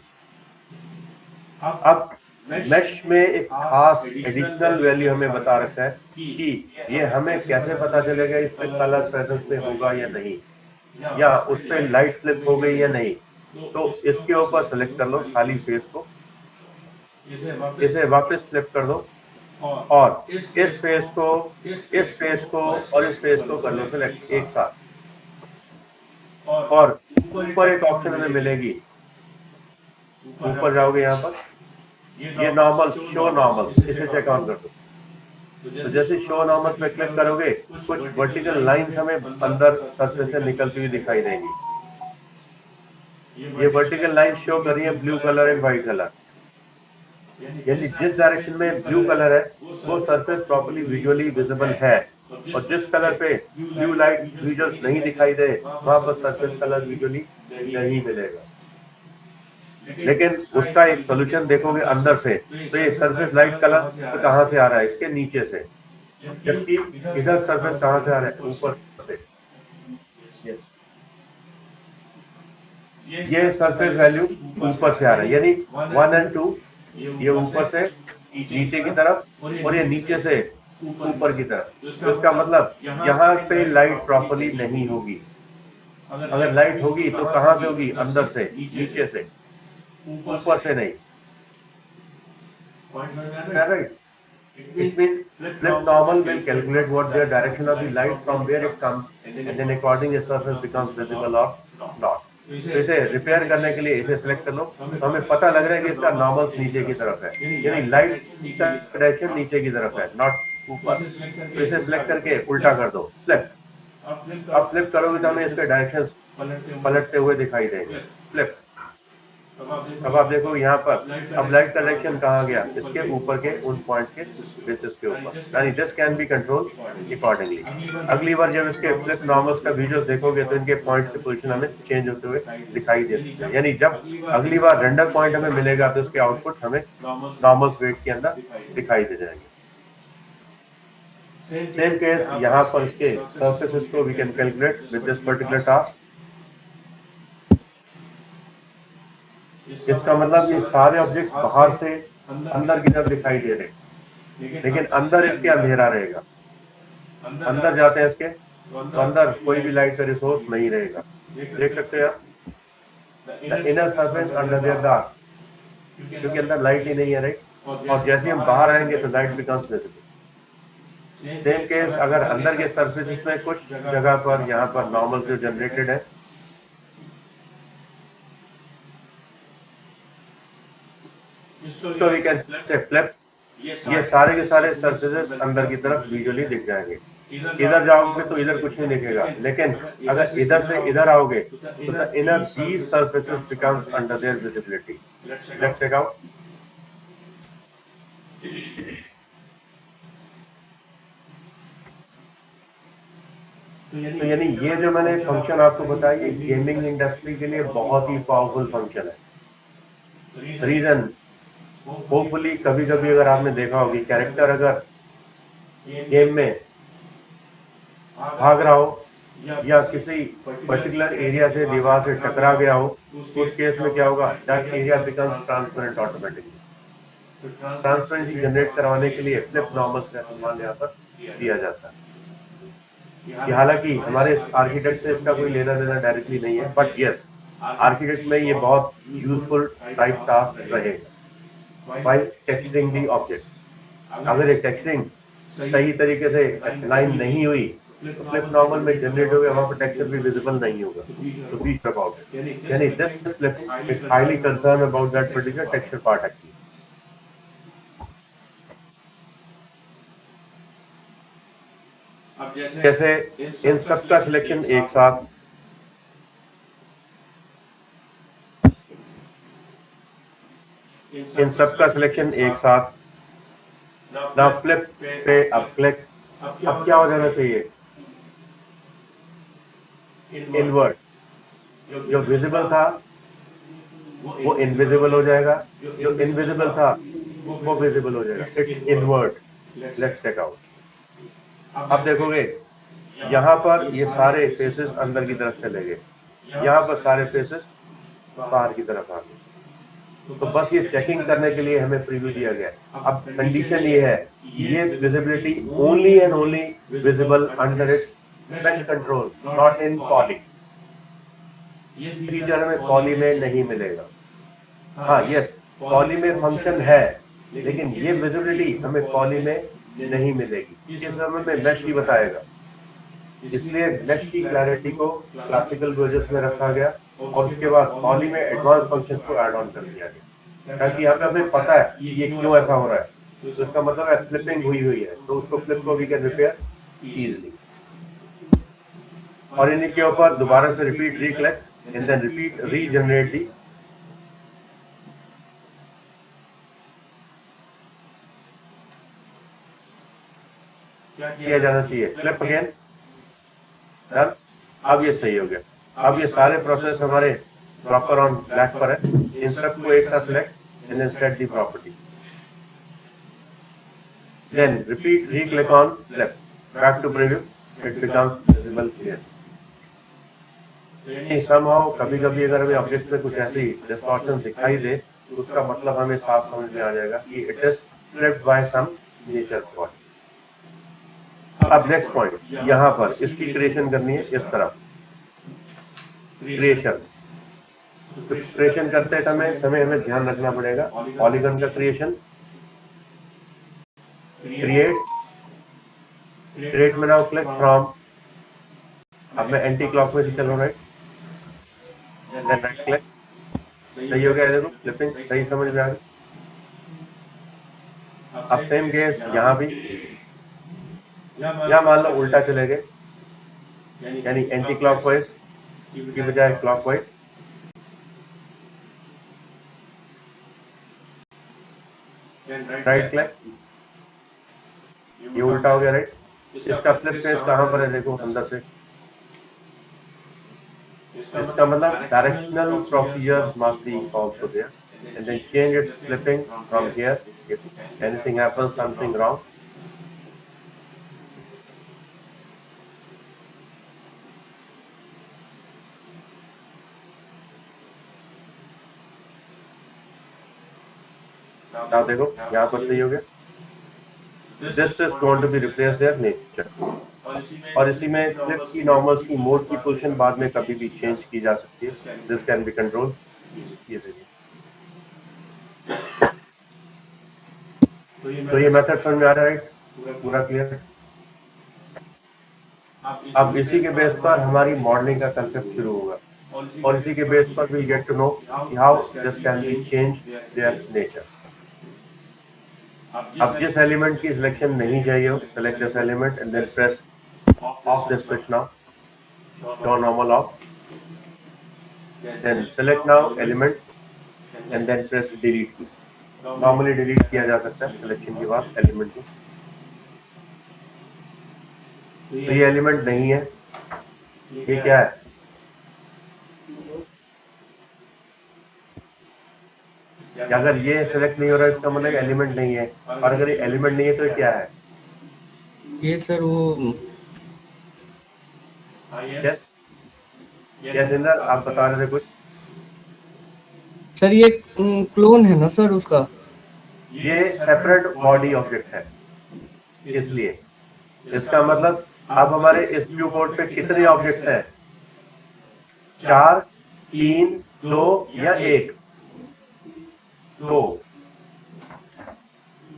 अब मेश में एक खास एडिशनल वैल्यू हमें बता रखा है कि ये हमें कैसे पता चलेगा इस पे कलर प्रेजेंस पे होगा या नहीं, या उस पे लाइट फ्लिप हो गई या नहीं। तो इसके ऊपर सेलेक्ट कर लो खाली फेस को, इसे वापस फ्लिप कर दो और इस फेस को और इस फेस को कर लो सेलेक्ट एक साथ। और ऊपर एक ऑप्शन हमें मिलेगी, ऊपर जाओगे यहाँ पर, ये नॉर्मल शो नॉर्मल, इसे चेक ऑन कर दो। तो जैसे शो नॉर्मल्स पे क्लिक करोगे कुछ वर्टिकल लाइंस हमें अंदर सरफेस से निकलती हुई दिखाई देंगी। ये वर्टिकल लाइन शो कर रही है blue colour and white colour, यानी जिस डायरेक्शन में ब्लू कलर है वो सरफेस प्रॉपर्ली विजुअली विजिबल है, और जिस कलर पे ब्लू लाइट विजुअल्स नहीं दिखाई दे वहां पर सरफेस कलर विजुअली नहीं मिलेगा। लेकिन उसका एक सोल्यूशन देखोगे अंदर से, तो ये सरफेस लाइट कलर तो कहां से आ रहा है, इसके नीचे से, जबकि इधर सरफेस कहां से आ रहा है, ऊपर से। ये सरफेस वैल्यू ऊपर से आ रहा है, यानी 1 और 2 ये ऊपर से नीचे की तरफ और ये नीचे से ऊपर की तरफ। तो इसका मतलब यहाँ पे लाइट प्रॉपर्ली नहीं होगी। अगर लाइट होगी तो कहां से होगी, अंदर से, नीचे से, ऊपर से नहीं। Right? It means flip normal will calculate what the direction of the light from where it comes, and then accordingly the surface becomes visible or not. तो इसे रिपेयर करने के लिए इसे सिलेक्ट कर लो, तो हमें पता लग रहा है कि इसका नॉर्मल नीचे की तरफ है, यानी लाइट का डायरेक्शन नीचे की तरफ है, नॉट ऊपर। तो इसे सिलेक्ट करके उल्टा कर दो, फ्लिप। अब फ्लिप करोगे तो हमें इसके डायरेक्शन पलटते हुए दिखाई देंगे, फ्लिप। अब आप देखो यहाँ पर अब लाइट का डायरेक्शन कहाँ गया, इसके ऊपर के उन पॉइंट्स के बेसिस के ऊपर, यानी this can be control accordingly. अगली बार जब इसके फ्लिप नॉर्मल्स का वीडियो देखोगे तो इनके पॉइंट्स की पोजीशन हमें चेंज होते हुए दिखाई दे सकते हैं, यानी जब अगली बार रेंडर पॉइंट हमें मिलेगा तो इसके आउटपुट हमें नॉर्मल्स वेट के अंदर दिखाई दे जाएंगे। सेम केस यहाँ पर इसके सर्फेसेस को we can calculate with this particular task. इसका मतलब ये सारे ऑब्जेक्ट्स बाहर से अंदर की तरफ दिखाई दे रहे, लेकिन अंदर इसके अंधेरा रहेगा। अंदर जाते हैं इसके तो अंदर कोई भी लाइट का रिसोर्स नहीं रहेगा, देख सकते हैं आप, the inner surface under their dark, क्योंकि अंदर लाइट ही नहीं है, राइट। और जैसे हम बाहर आएंगे तो light becomes visible. Same case अगर अंदर के सरफेसेस में कुछ जगह पर यहाँ पर नॉर्मल जो जनरेटेड है, तो वी कैन से फ्लिप, ये सारे के सारे सरफेसेस अंदर की तरफ विजुअली दिख जाएंगे। इधर जाओगे तो इधर कुछ नहीं दिखेगा, लेकिन अगर इधर से इधर आओगे तो the inner these surfaces becomes under their visibility. Let's check out. तो यानी ये जो मैंने फंक्शन आपको बताया, ये गेमिंग इंडस्ट्री के लिए बहुत ही पावरफुल फंक्शन है। रीजन, होपफुली कभी कभी अगर आपने देखा होगी, कैरेक्टर अगर गेम में भाग रहा हो या किसी पर्टिकुलर एरिया से दीवार से टकरा गया हो, तो उस केस में क्या होगा, that area becomes transparent automatically. Transparency generate करवाने के लिए फ्लिप नॉर्मल्स का इस्तेमाल यहाँ पर किया जाता है। कि हालांकि हमारे आर्किटेक्ट से इसका कोई लेना देना डायरेक्टली नहीं है, बट यस, आर्किटेक्ट में ये बहुत यूजफुल टाइप टास्क रहेगा। बाय टेक्सचरिंग दी ऑब्जेक्ट्स, अगर ये टेक्सचरिंग सही तरीके से अलाइन नहीं हुई तो फ्लिप नॉर्मल में जनरेट हो गया, वहां पर टेक्सचर भी विजिबल नहीं होगा। तो बी श्योर अबाउट इट, यानी this flip is highly concern about that particular texture part actually. जैसे इन सब का सिलेक्शन एक साथ, इन सब का सिलेक्शन एक साथ, ना फ्लिप पे अब क्लिक, अब क्या हो जाना चाहिए, इनवर्ट, जो विजिबल था वो इनविजिबल हो जाएगा, जो इनविजिबल था वो विजिबल हो जाएगा। It's invert. Let's check out. अब देखोगे यहाँ पर ये सारे फेसेस अंदर की तरफ चले गए, यहाँ पर सारे फेसेस बाहर की तरफ आ गए। तो बस ये चेकिंग करने के लिए हमें प्रीव्यू दिया गया है। अब कंडीशन ये है, ये visibility only and only visible under its mesh control, not in poly. Feature हमें पॉली में नहीं मिलेगा। हाँ यस, पॉली में फंक्शन है, लेकिन ये विजिबिलिटी हमें पॉली में नहीं मिलेगी। इस समय में मेश ही बताएगा, इसलिए मेश की क्लैरिटी को क्लासिकल वर्जन में रखा गया और उसके बाद पॉली में एडवांस फंक्शंस को ऐड ऑन कर दिया गया, ताकि यहाँ पे हमें पता है कि ये क्यों ऐसा हो रहा है। तो इसका मतलब है फ्लिपिंग हुई है, तो उसको फ्लिप को वी कैन रिपेयर इजीली। और इन्हीं के ऊपर दोबारा से repeat recollect and then repeat regenerate the किया जाना चाहिए। Flip again, done. अब ये सही हो गया। अब ये सारे प्रोसेस हमारे प्रॉपर ऑन ब्लैक पर है। इन सबको एक साथ select and then set the property, then repeat re-click on flip, back to preview, it becomes visible clear. Somehow कभी कभी अगर हमें ऑब्जेक्ट में कुछ ऐसी डिस्टॉर्शन दिखाई दे, तो उसका मतलब हमें साफ समझ में आ जाएगा कि it is flipped by some nature point. अब नेक्स्ट पॉइंट, यहां पर इसकी क्रिएशन करनी है। इस तरफ क्रिएशन, तो क्रिएशन करते समय हमें ध्यान रखना पड़ेगा पॉलीगन का क्रिएशन, क्रिएट में नाउ क्लिक फ्रॉम, अब मैं एंटी क्लॉकवाइज चल रहा है, देन राइट क्लिक, सही हो गया। देखो फ्लिपिंग सही समझ में आ गई। अब सेम केस यहां भी, या मान लो उल्टा चले गए, यानी एंटी क्लॉकवाइज की बजाय क्लॉकवाइज, राइट क्लिक, ये उल्टा हो गया राइट। इसका फ्लिप फेस कहां पर है, देखो अंदर से। इसका मतलब directional procedures must be also there and then change its flipping from here if anything happens, something wrong. now देखो यहाँ पर सही हो गया। This is going to be replace their nature. और इसी में फ्लिप की नॉर्मल्स की मोड की पोजीशन बाद में कभी भी चेंज की जा सकती है। This can be control easily. तो ये मेथड समझ में आ रहा है, पूरा क्लियर। अब इसी के बेस पर हमारी मॉडलिंग का कंसेप्ट शुरू होगा और इसी के बेस पर we get to know how this can be change their nature. अब जिस एलिमेंट की सिलेक्शन नहीं चाहिए हो, select this element and then press off this switch now, show normal off, then select now element and then press delete key. Normally delete किया जा सकता है सिलेक्शन के बाद एलिमेंट को। तो ये एलिमेंट नहीं है, ये क्या है? अगर ये सिलेक्ट नहीं हो रहा है इसका मतलब एलिमेंट नहीं है, और अगर ये एलिमेंट नहीं है तो ये क्या है? ये सर वो यस यस इंदर, आप बता रहे थे कुछ। सर ये क्लोन है ना सर उसका? ये सेपरेट बॉडी ऑब्जेक्ट है, इसलिए इसका मतलब अब हमारे इस व्यू पोर्ट पे कितने ऑब्जेक्ट्स हैं? 4, 3, 2 या 1? 2।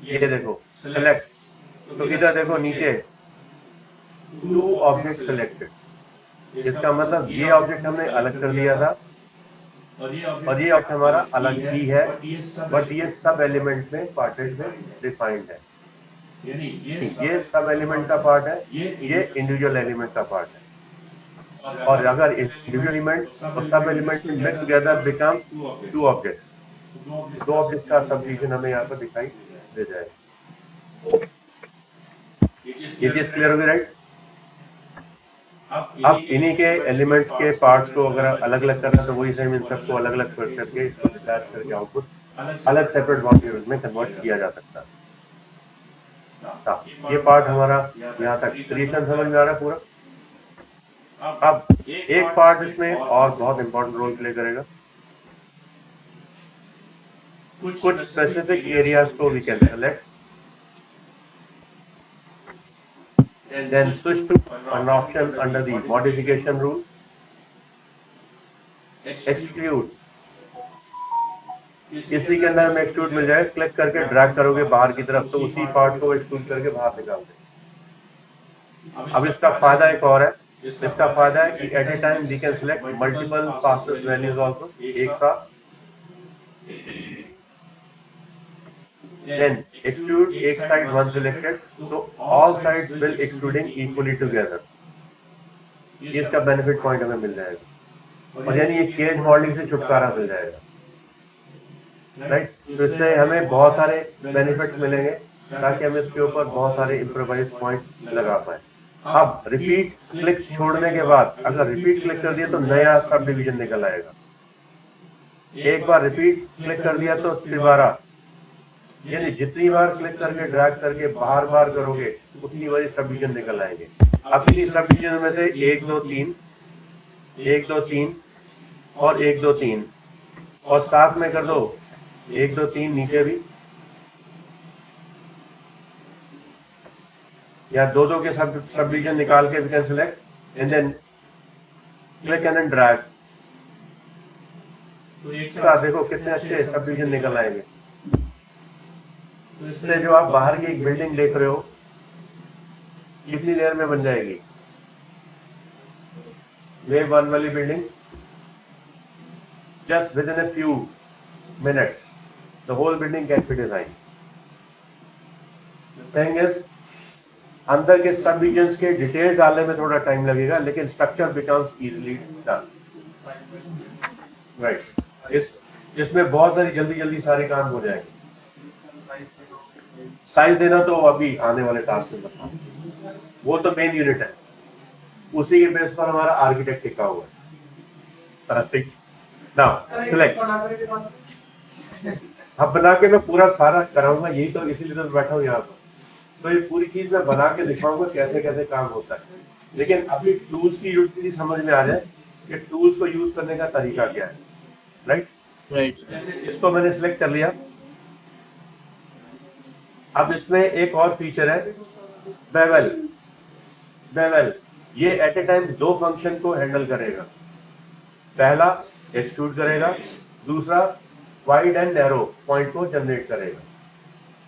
ये देखो सेलेक्ट, तो इधर देखो नीचे 2 ऑब्जेक्ट सिलेक्टेड। इसका मतलब ये ऑब्जेक्ट हमने अलग कर दिया था और ये ऑब्जेक्ट हमारा अलग ही है, बट ये सब एलिमेंट में पार्टेड में डिफाइंड है। ये सब एलिमेंट का पार्ट है, ये इंडिविजुअल एलिमेंट का पार्ट है। और अगर इंडिविजुअल एलिमेंट और सब element mix together become 2 objects. 2 objects का सब डिवीजन हमें यहाँ पर दिखाई दे जाएगा। ये चीज क्लियर होगी, राइट? अब इन्हीं के एलिमेंट्स के पार्ट्स को अगर अलग अलग करना तो वही सेम इन सबको अलग अलग करके इसको डिटैच करके आउटपुट अलग सेपरेट मॉड्यूल में कन्वर्ट किया जा सकता है। ये पार्ट हमारा यहाँ तक क्रिएशन समझ में आ रहा है पूरा। अब एक पार्ट इसमें और बहुत इंपॉर्टेंट रोल प्ले करेगा। कुछ स्पेसिफिक एरियाज को we can select, then switch to an option under the modification rule, extrude। इसी के अंदर हमें एक्सट्रूड मिल जाएगा, क्लिक करके ड्रैग करोगे बाहर की तरफ तो उसी पार्ट को एक्सट्रूड करके बाहर निकाल देंगे। अब इसका फायदा एक और है, इसका फायदा है कि at a time we can select multiple passes values also, एक साथ। Then extrude एक साइड वन सिलेक्टेड, तो all sides will extruding equally together. ये इसका बेनिफिट पॉइंट हमें मिल जाएगा, और यानी ये केज मॉडलिंग से छुटकारा मिल जाएगा, राइट? तो इससे हमें बहुत सारे बेनिफिट्स मिलेंगे ताकि हम इसके ऊपर बहुत सारे इम्प्रोवाइज पॉइंट लगा पाए। अब रिपीट क्लिक छोड़ने के बाद अगर रिपीट क्लिक कर दिया तो नया सब डिवीजन निकल आएगा। एक बार रिपीट क्लिक कर दिया तो दोबारा, यानी जितनी बार क्लिक करके ड्रैग करके बार बार करोगे उतनी बार सब डिवीजन निकल आएंगे। अब इन्हीं सब डिवीजन में से 1 2 3 1 2 3 और 1 2 3 और साथ में कर दो 1 2 3 नीचे भी, या दो दो के सब डिवीजन निकाल के we can select and then click and then drag. तो एक साथ देखो कितने अच्छे सब डिवीजन निकल आएंगे। इससे जो आप बाहर की एक बिल्डिंग देख रहे हो कितनी देर में बन जाएगी? वेव 1 वाली building just within a few minutes the whole building can be designed। thing is अंदर के सब रीजन्स के डिटेल डालने में थोड़ा टाइम लगेगा, लेकिन structure becomes easily done, right? इसमें बहुत सारी जल्दी सारे काम हो जाएंगे। साइज देना तो अभी आने वाले टास्क में बताऊं, वो तो मेन यूनिट है, उसी के बेस पर हमारा आर्किटेक्ट टिका हुआ है। ठीक, नाउ सिलेक्ट। अब बना के मैं पूरा सारा कराऊंगा, यही तो इसीलिए तो बैठा हूं यहाँ पर, तो ये पूरी चीज मैं बना के दिखाऊंगा कैसे कैसे काम होता है। लेकिन अभी टूल्स की यूटिलिटी समझ में आ जाए कि टूल्स को यूज करने का तरीका क्या है, राइट? इसको मैंने सिलेक्ट कर लिया। अब इसमें एक और फीचर है बेवल। ये एट ए टाइम 2 फंक्शन को हैंडल करेगा। पहला एक्सट्रूड करेगा, दूसरा वाइड एंड नैरो पॉइंट को जनरेट करेगा।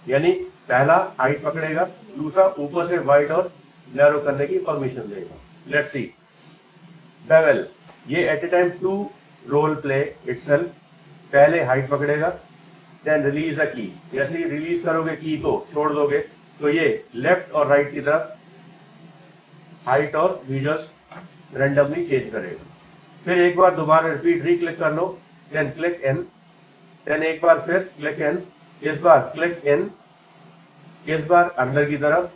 यानी पहला हाइट पकड़ेगा, दूसरा ऊपर से वाइड और नैरो करने की परमिशन देगा। लेट्स सी बेवल, ये at a time 2 role play itself. पहले हाइट पकड़ेगा, देन रिलीज अ की। जैसे ही रिलीज करोगे की को छोड़ दोगे तो ये लेफ्ट और राइट की तरफ हाइट और विजुअल्स रैंडमली चेंज करेगा। फिर एक बार दोबारा रिपीट री-क्लिक कर लो, देन क्लिक इन, देन एक बार फिर क्लिक इन, इस बार क्लिक इन, इस बार अंदर की तरफ।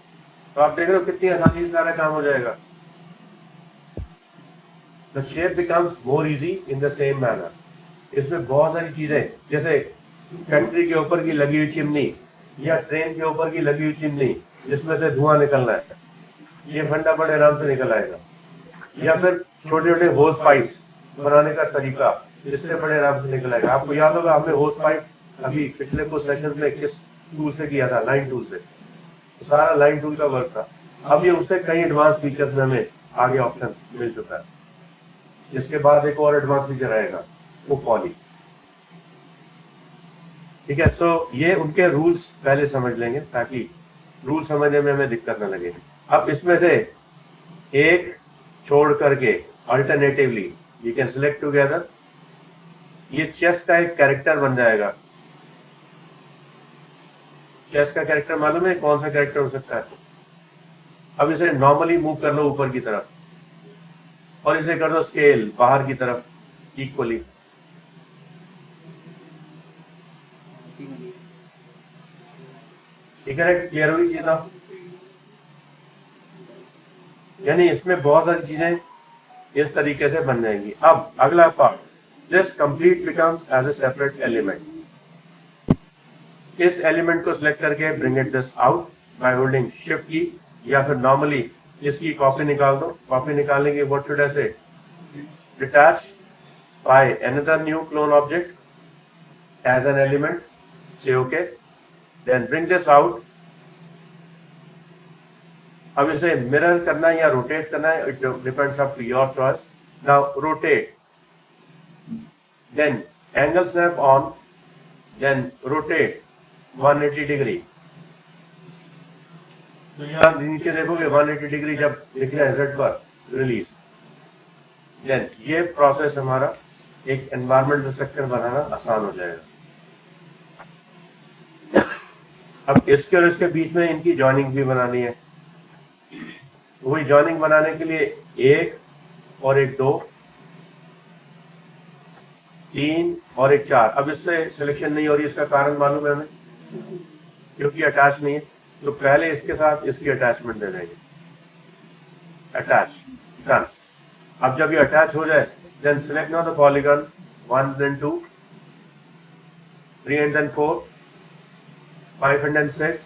तो आप देख रहे हो कितनी आसानी से सारा काम हो जाएगा। the shape becomes more easy in the same manner. इसमें बहुत सारी चीजें, जैसे फैक्ट्री के ऊपर की लगी हुई चिमनी या ट्रेन के ऊपर की लगी हुई चिमनी जिसमें से धुआं निकलना है, ये फंडा बड़े आराम से निकल आएगा। या फिर छोटे छोटे होस पाइप बनाने का तरीका, इससे बड़े आराम से निकल आएगा। आपको याद होगा हमने होस पाइप अभी पिछले कुछ सेशन में किस टूल से किया था, लाइन टूल से, तो सारा लाइन टूल का वर्क था। अब ये उससे कई एडवांस फीचर्स में हमें आगे ऑप्शन मिल चुका है। इसके बाद एक और एडवांस फीचर आएगा, वो पॉली। ठीक है, सो ये उनके रूल्स पहले समझ लेंगे ताकि रूल समझने में हमें दिक्कत न लगे। अब इसमें से एक छोड़ करके alternatively you can select together, ये चेस का एक कैरेक्टर बन जाएगा। चेस का कैरेक्टर मालूम है कौन सा कैरेक्टर हो सकता है? अब इसे नॉर्मली मूव कर लो ऊपर की तरफ और इसे कर दो स्केल बाहर की तरफ इक्वली। ठीक है, क्लियर हुई चीज ना? यानी इसमें बहुत सारी चीजें इस तरीके से बन जाएंगी। अब अगला part, this complete becomes as a separate element. इस एलिमेंट को सिलेक्ट करके bring it this out by holding shift key, या फिर नॉर्मली इसकी कॉपी निकाल दो। कॉपी निकालने के what should I say, detach by another new clone object as an element, say okay, then bring this out. अब इसे मिरर करना है या रोटेट करना है, it depends up to your choice. Now rotate, then angle snap on, then rotate 180 degree. तो यहाँ नीचे देखोगे 180 डिग्री जब लिख रहा है Z पर रिलीज, देन ये प्रोसेस हमारा एक एनवायरमेंटल स्ट्रक्चर बनाना आसान हो जाएगा। अब इसके और इसके बीच में इनकी जॉइनिंग भी बनानी है। वही जॉइनिंग बनाने के लिए एक और एक 2, 3 और एक 4। अब इससे सिलेक्शन नहीं हो रही, इसका कारण मालूम है हमें, क्योंकि अटैच नहीं है। तो पहले इसके साथ इसकी अटैचमेंट दे देंगे, अटैच, डन। अब जब ये अटैच हो जाए, देन select now the polygon 1 and 2, 3 and then 4, 5 and then 6,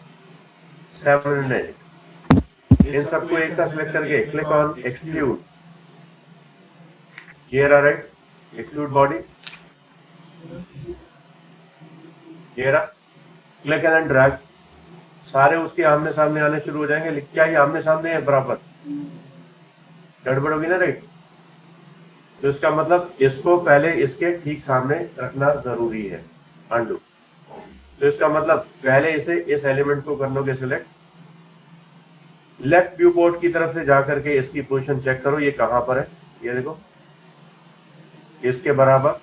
7 and 8। इन सबको एक साथ सिलेक्ट करके click on extrude, here are right, extrude body, here are, click and drag. सारे उसके आमने सामने आने शुरू हो जाएंगे। क्या ये आमने सामने है बराबर? गड़बड़ होगी ना, राइट? तो इसका मतलब इसको पहले इसके ठीक सामने रखना जरूरी है, अंडू। तो इसका मतलब पहले इसे इस एलिमेंट को कर लोगे सिलेक्ट, लेफ्ट व्यू पोर्ट की तरफ से जाकर के इसकी पोजीशन चेक करो, ये कहां पर है। ये देखो इसके बराबर,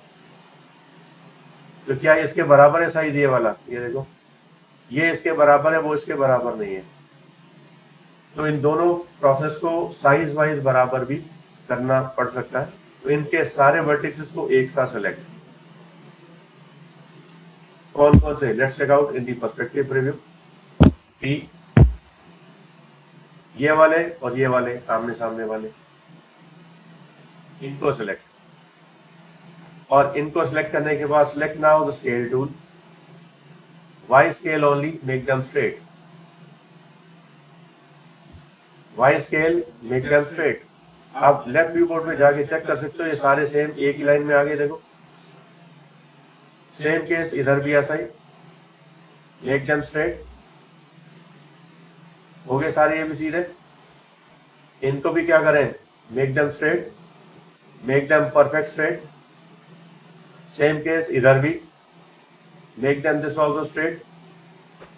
तो क्या इसके बराबर है साइज ये वाला? ये देखो ये इसके बराबर है, वो इसके बराबर नहीं है। तो इन दोनों प्रोसेस को साइज वाइज बराबर भी करना पड़ सकता है। तो इनके सारे वर्टिसेस को एक साथ सेलेक्ट, कौन कौन से, let's check out in the perspective preview. P, ये वाले और ये वाले आमने सामने वाले, इनको सिलेक्ट, और इनको सिलेक्ट करने के बाद select now the scale tool, Y scale only, make them straight, Y scale, make them straight. आप लेफ्ट व्यू पोर्ट में जाके चेक कर सकते हो, ये सारे सेम एक ही लाइन में आ गए। देखो सेम केस इधर भी ऐसा ही, मेक देम स्ट्रेट, हो गए सारे ये भी सीधे। इनको भी क्या करें, make them straight, make them perfect straight. Same case इधर भी, make them this also straight,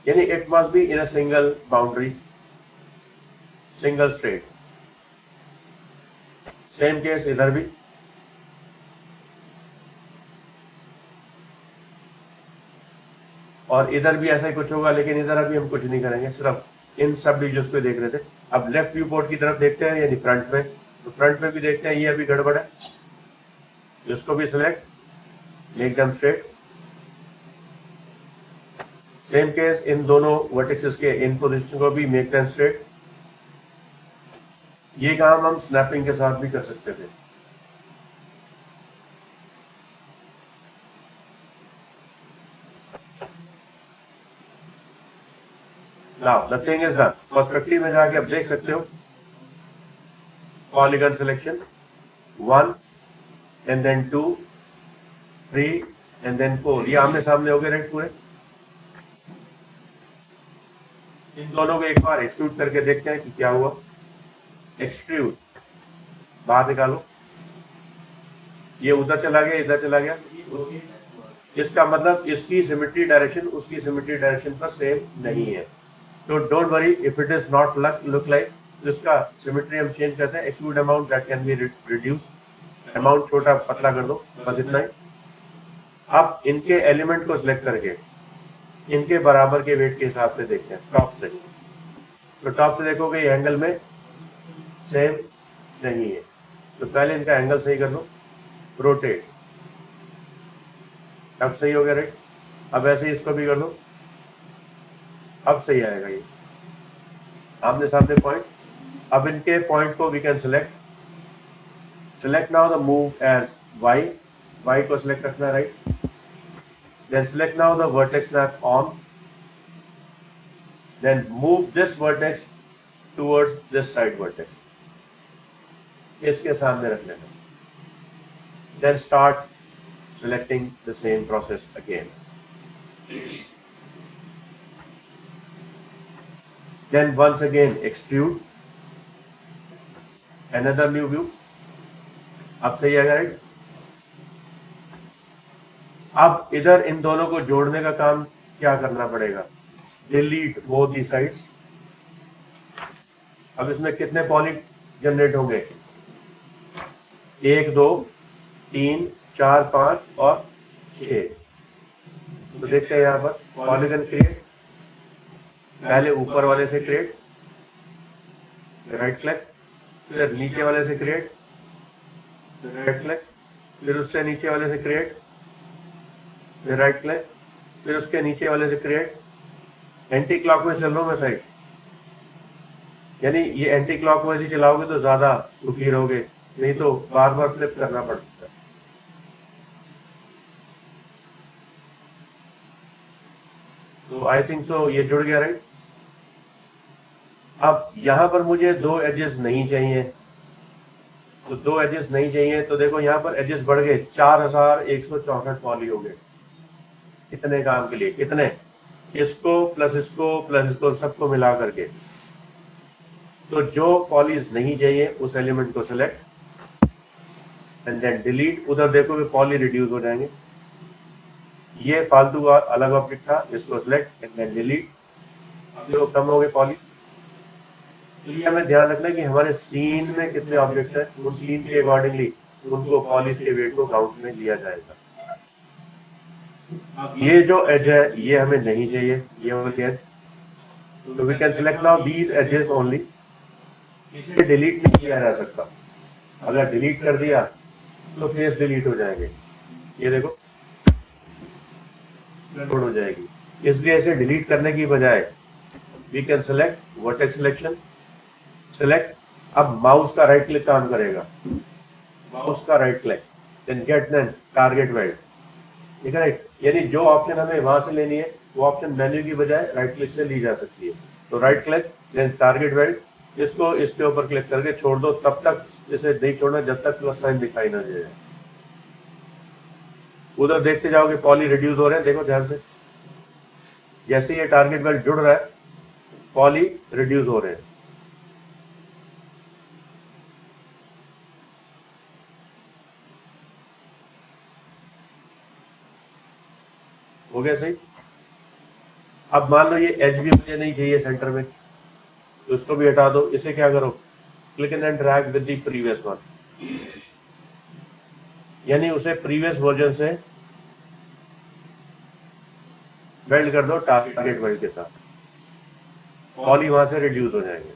यानी it must be in a single boundary, single straight. Same case इधर भी, और इधर भी ऐसा ही कुछ होगा, लेकिन इधर अभी हम कुछ नहीं करेंगे, सिर्फ इन सब डिविजन्स को देख रहे थे। अब लेफ्ट व्यू पोर्ट की तरफ देखते हैं, यानी फ्रंट में, तो फ्रंट में भी देखते हैं, ये अभी गड़बड़ है, इसको भी select, make them straight. Same case in दोनों वर्टिसेस के इन पोजीशन को भी मेक देम स्ट्रेट। ये काम हम स्नैपिंग के साथ भी कर सकते थे। Now the thing is done. Perspective में जाके आप देख सकते हो polygon selection 1 and then 2 3 and then 4, ये आमने सामने हो गए राइट पूरे। इन दोनों को एक बार एक्सट्रूड करके देखते हैं कि क्या हुआ। एक्सट्रूड, बाहर निकालो, ये उधर चला गया, इधर चला गया। इसका मतलब इसकी सिमेट्री डायरेक्शन उसकी सिमेट्री डायरेक्शन पर सेम नहीं है। तो don't worry if it is not look like, इसका सिमेट्री हम चेंज करते हैं। Extrude amount that can be reduce, amount छोटा पतला कर दो, बस इतना ही। अब इनके एलिमेंट को सिलेक्ट करके इनके बराबर के वेट के हिसाब से देखते हैं टॉप से। तो टॉप से देखोगे ये एंगल में सेम नहीं है, तो पहले इनका एंगल सही कर लो, रोटेट, अब सही हो गया राइट। अब ऐसे ही इसको भी कर लो, अब सही आएगा ये आमने सामने पॉइंट। अब इनके पॉइंट को we can select now the move as y को सिलेक्ट रखना right. Then select now the vertex snap on, then move this vertex towards this side vertex, इसके सामने रख लेना। Then start selecting the same process again. Then once again extrude, another new view. अब सही आएगा right. अब इधर इन दोनों को जोड़ने का काम क्या करना पड़ेगा, डिलीट बोथ दी साइड्स। अब इसमें कितने पॉली जनरेट होंगे, 1 2 3 4 5 और 6। तो देखते हैं यहां पर पॉलीगन क्रिएट, पहले ऊपर वाले से क्रिएट, राइट क्लिक, फिर नीचे वाले से क्रिएट, राइट क्लिक, फिर उससे नीचे वाले से क्रिएट, फिर राइट क्लिक, फिर उसके नीचे वाले से क्रिएट। एंटी क्लॉकवाइज चल रहा हूं मैं साइड, यानी ये एंटी क्लॉकवाइज ही चलाओगे तो ज्यादा सुखी रहोगे, नहीं तो बार बार फ्लिप करना पड़ता है। तो आई थिंक सो ये जुड़ गया राइट। अब यहां पर मुझे 2 एजेस नहीं चाहिए, तो 2 एजेस नहीं चाहिए, तो देखो यहां पर एजेस बढ़ गए, 4164 पॉली हो गए। कितने काम के लिए, कितने, इसको प्लस इसको सबको मिला करके। तो जो पॉलीज नहीं चाहिए उस एलिमेंट को सिलेक्ट एंड देन डिलीट। उधर देखोगे पॉली रिड्यूस हो जाएंगे। ये फालतू का अलग ऑब्जेक्ट था, इसको सिलेक्ट एंड देन डिलीट, जो कम हो गए पॉली। तो ये हमें ध्यान रखना है कि हमारे सीन में कितने ऑब्जेक्ट है, उन सीन के अकॉर्डिंगली उनको पॉलीज के वेट को काउंट में लिया जाएगा। ये जो एज है ये हमें नहीं चाहिए, ये वाली एज। तो we can select now these ages only. इसे डिलीट नहीं किया जा सकता, अगर डिलीट कर दिया तो फेस डिलीट हो जाएंगे, ये देखो लोड हो जाएगी। इसलिए इसे डिलीट करने की बजाय we can select vertex selection, select. अब माउस का राइट क्लिक काम करेगा, माउस का right click, then get then target weld, ठीक है राइट। यानी जो ऑप्शन हमें वहां से लेनी है वो ऑप्शन मेन्यू की बजाय राइट क्लिक से ली जा सकती है। तो right click then target weld, इसको इसके ऊपर क्लिक करके छोड़ दो, तब तक इसे नहीं छोड़ना जब तक प्लस साइन दिखाई ना दे जाए। उधर देखते जाओगे पॉली रिड्यूस हो रहे हैं, देखो ध्यान से, जैसे ये टारगेट वेल्ड जुड़ रहा है पॉली रिड्यूस हो रहे हैं। हो गया सही। अब मान लो ये एज भी मुझे नहीं चाहिए सेंटर में, तो इसको भी हटा दो। इसे क्या करो, click and drag with the previous one, यानी उसे प्रीवियस वर्जन से वेल्ड कर दो टारगेट वेल्ड के साथ, पॉली वहां से रिड्यूस हो जाएंगे।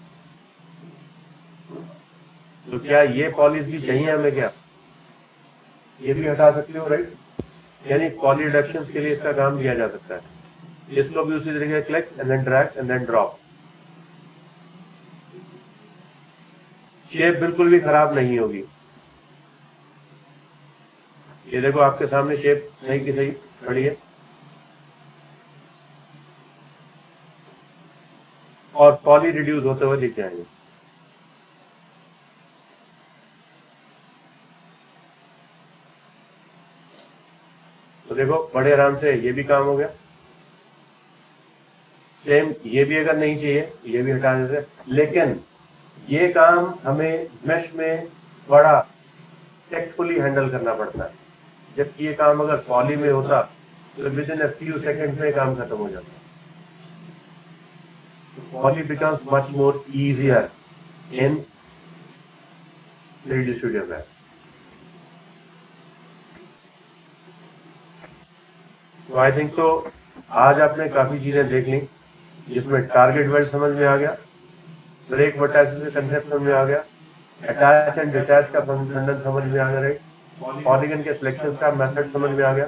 तो क्या ये पॉलीज भी चाहिए हमें, क्या ये भी हटा सकते हो राइट। यानी पॉली रिडक्शन के लिए इसका काम किया जा सकता है। इसको भी उसी तरीके से click and then drag and then drop. Shape बिल्कुल भी खराब नहीं होगी, ये देखो आपके सामने शेप सही की सही खड़ी है। पॉली रिड्यूस होते हुए दिख जाएंगे। तो देखो बड़े आराम से ये भी काम हो गया। सेम ये भी अगर नहीं चाहिए ये भी हटा देते, लेकिन ये काम हमें मेश में बड़ा टेक्टफुली हैंडल करना पड़ता है, जबकि ये काम अगर पॉली में होता तो with in a few seconds में काम खत्म हो जाता। Poly becomes much more easier in 3D studio में। तो आई थिंक सो आज आपने काफी चीजें देख ली, जिसमें टारगेट वेल्ड समझ में आ गया, ब्रेक वर्टाइसेस का कंसेप्ट समझ में आ गया, अटैच एंड डिटैच का फंडन समझ में आ गया, पॉलीगन के सिलेक्शन का मेथड समझ में आ गया,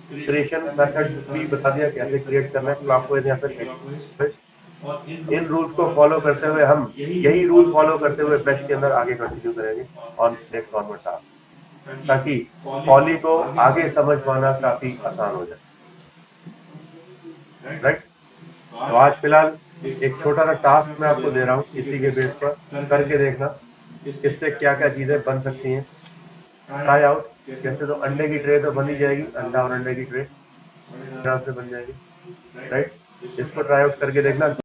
क्रिएशन मेथड भी बता दिया कैसे क्रिएट करना है। क्लॉकवाइज या फिर इन रूल्स को फॉलो करते हुए हम यही रूल फॉलो करते हुए बेश के अंदर आगे कंटिन्यू करेंगे ऑन नेक्स्ट ऑनवर्ड टास्क, ताकि पॉली को आगे समझ पाना काफी आसान हो जाए। राइट, तो आज फिलहाल एक छोटा सा टास्क मैं आपको दे रहा हूँ, इसी के बेस पर करके देखना इससे क्या क्या चीजें बन सकती हैं। Try out. जैसे तो अंडे की ट्रे तो बन ही जाएगी, अंडा और अंडे की ट्रे से बन जाएगी। राइट, इसको ट्राई आउट करके देखना।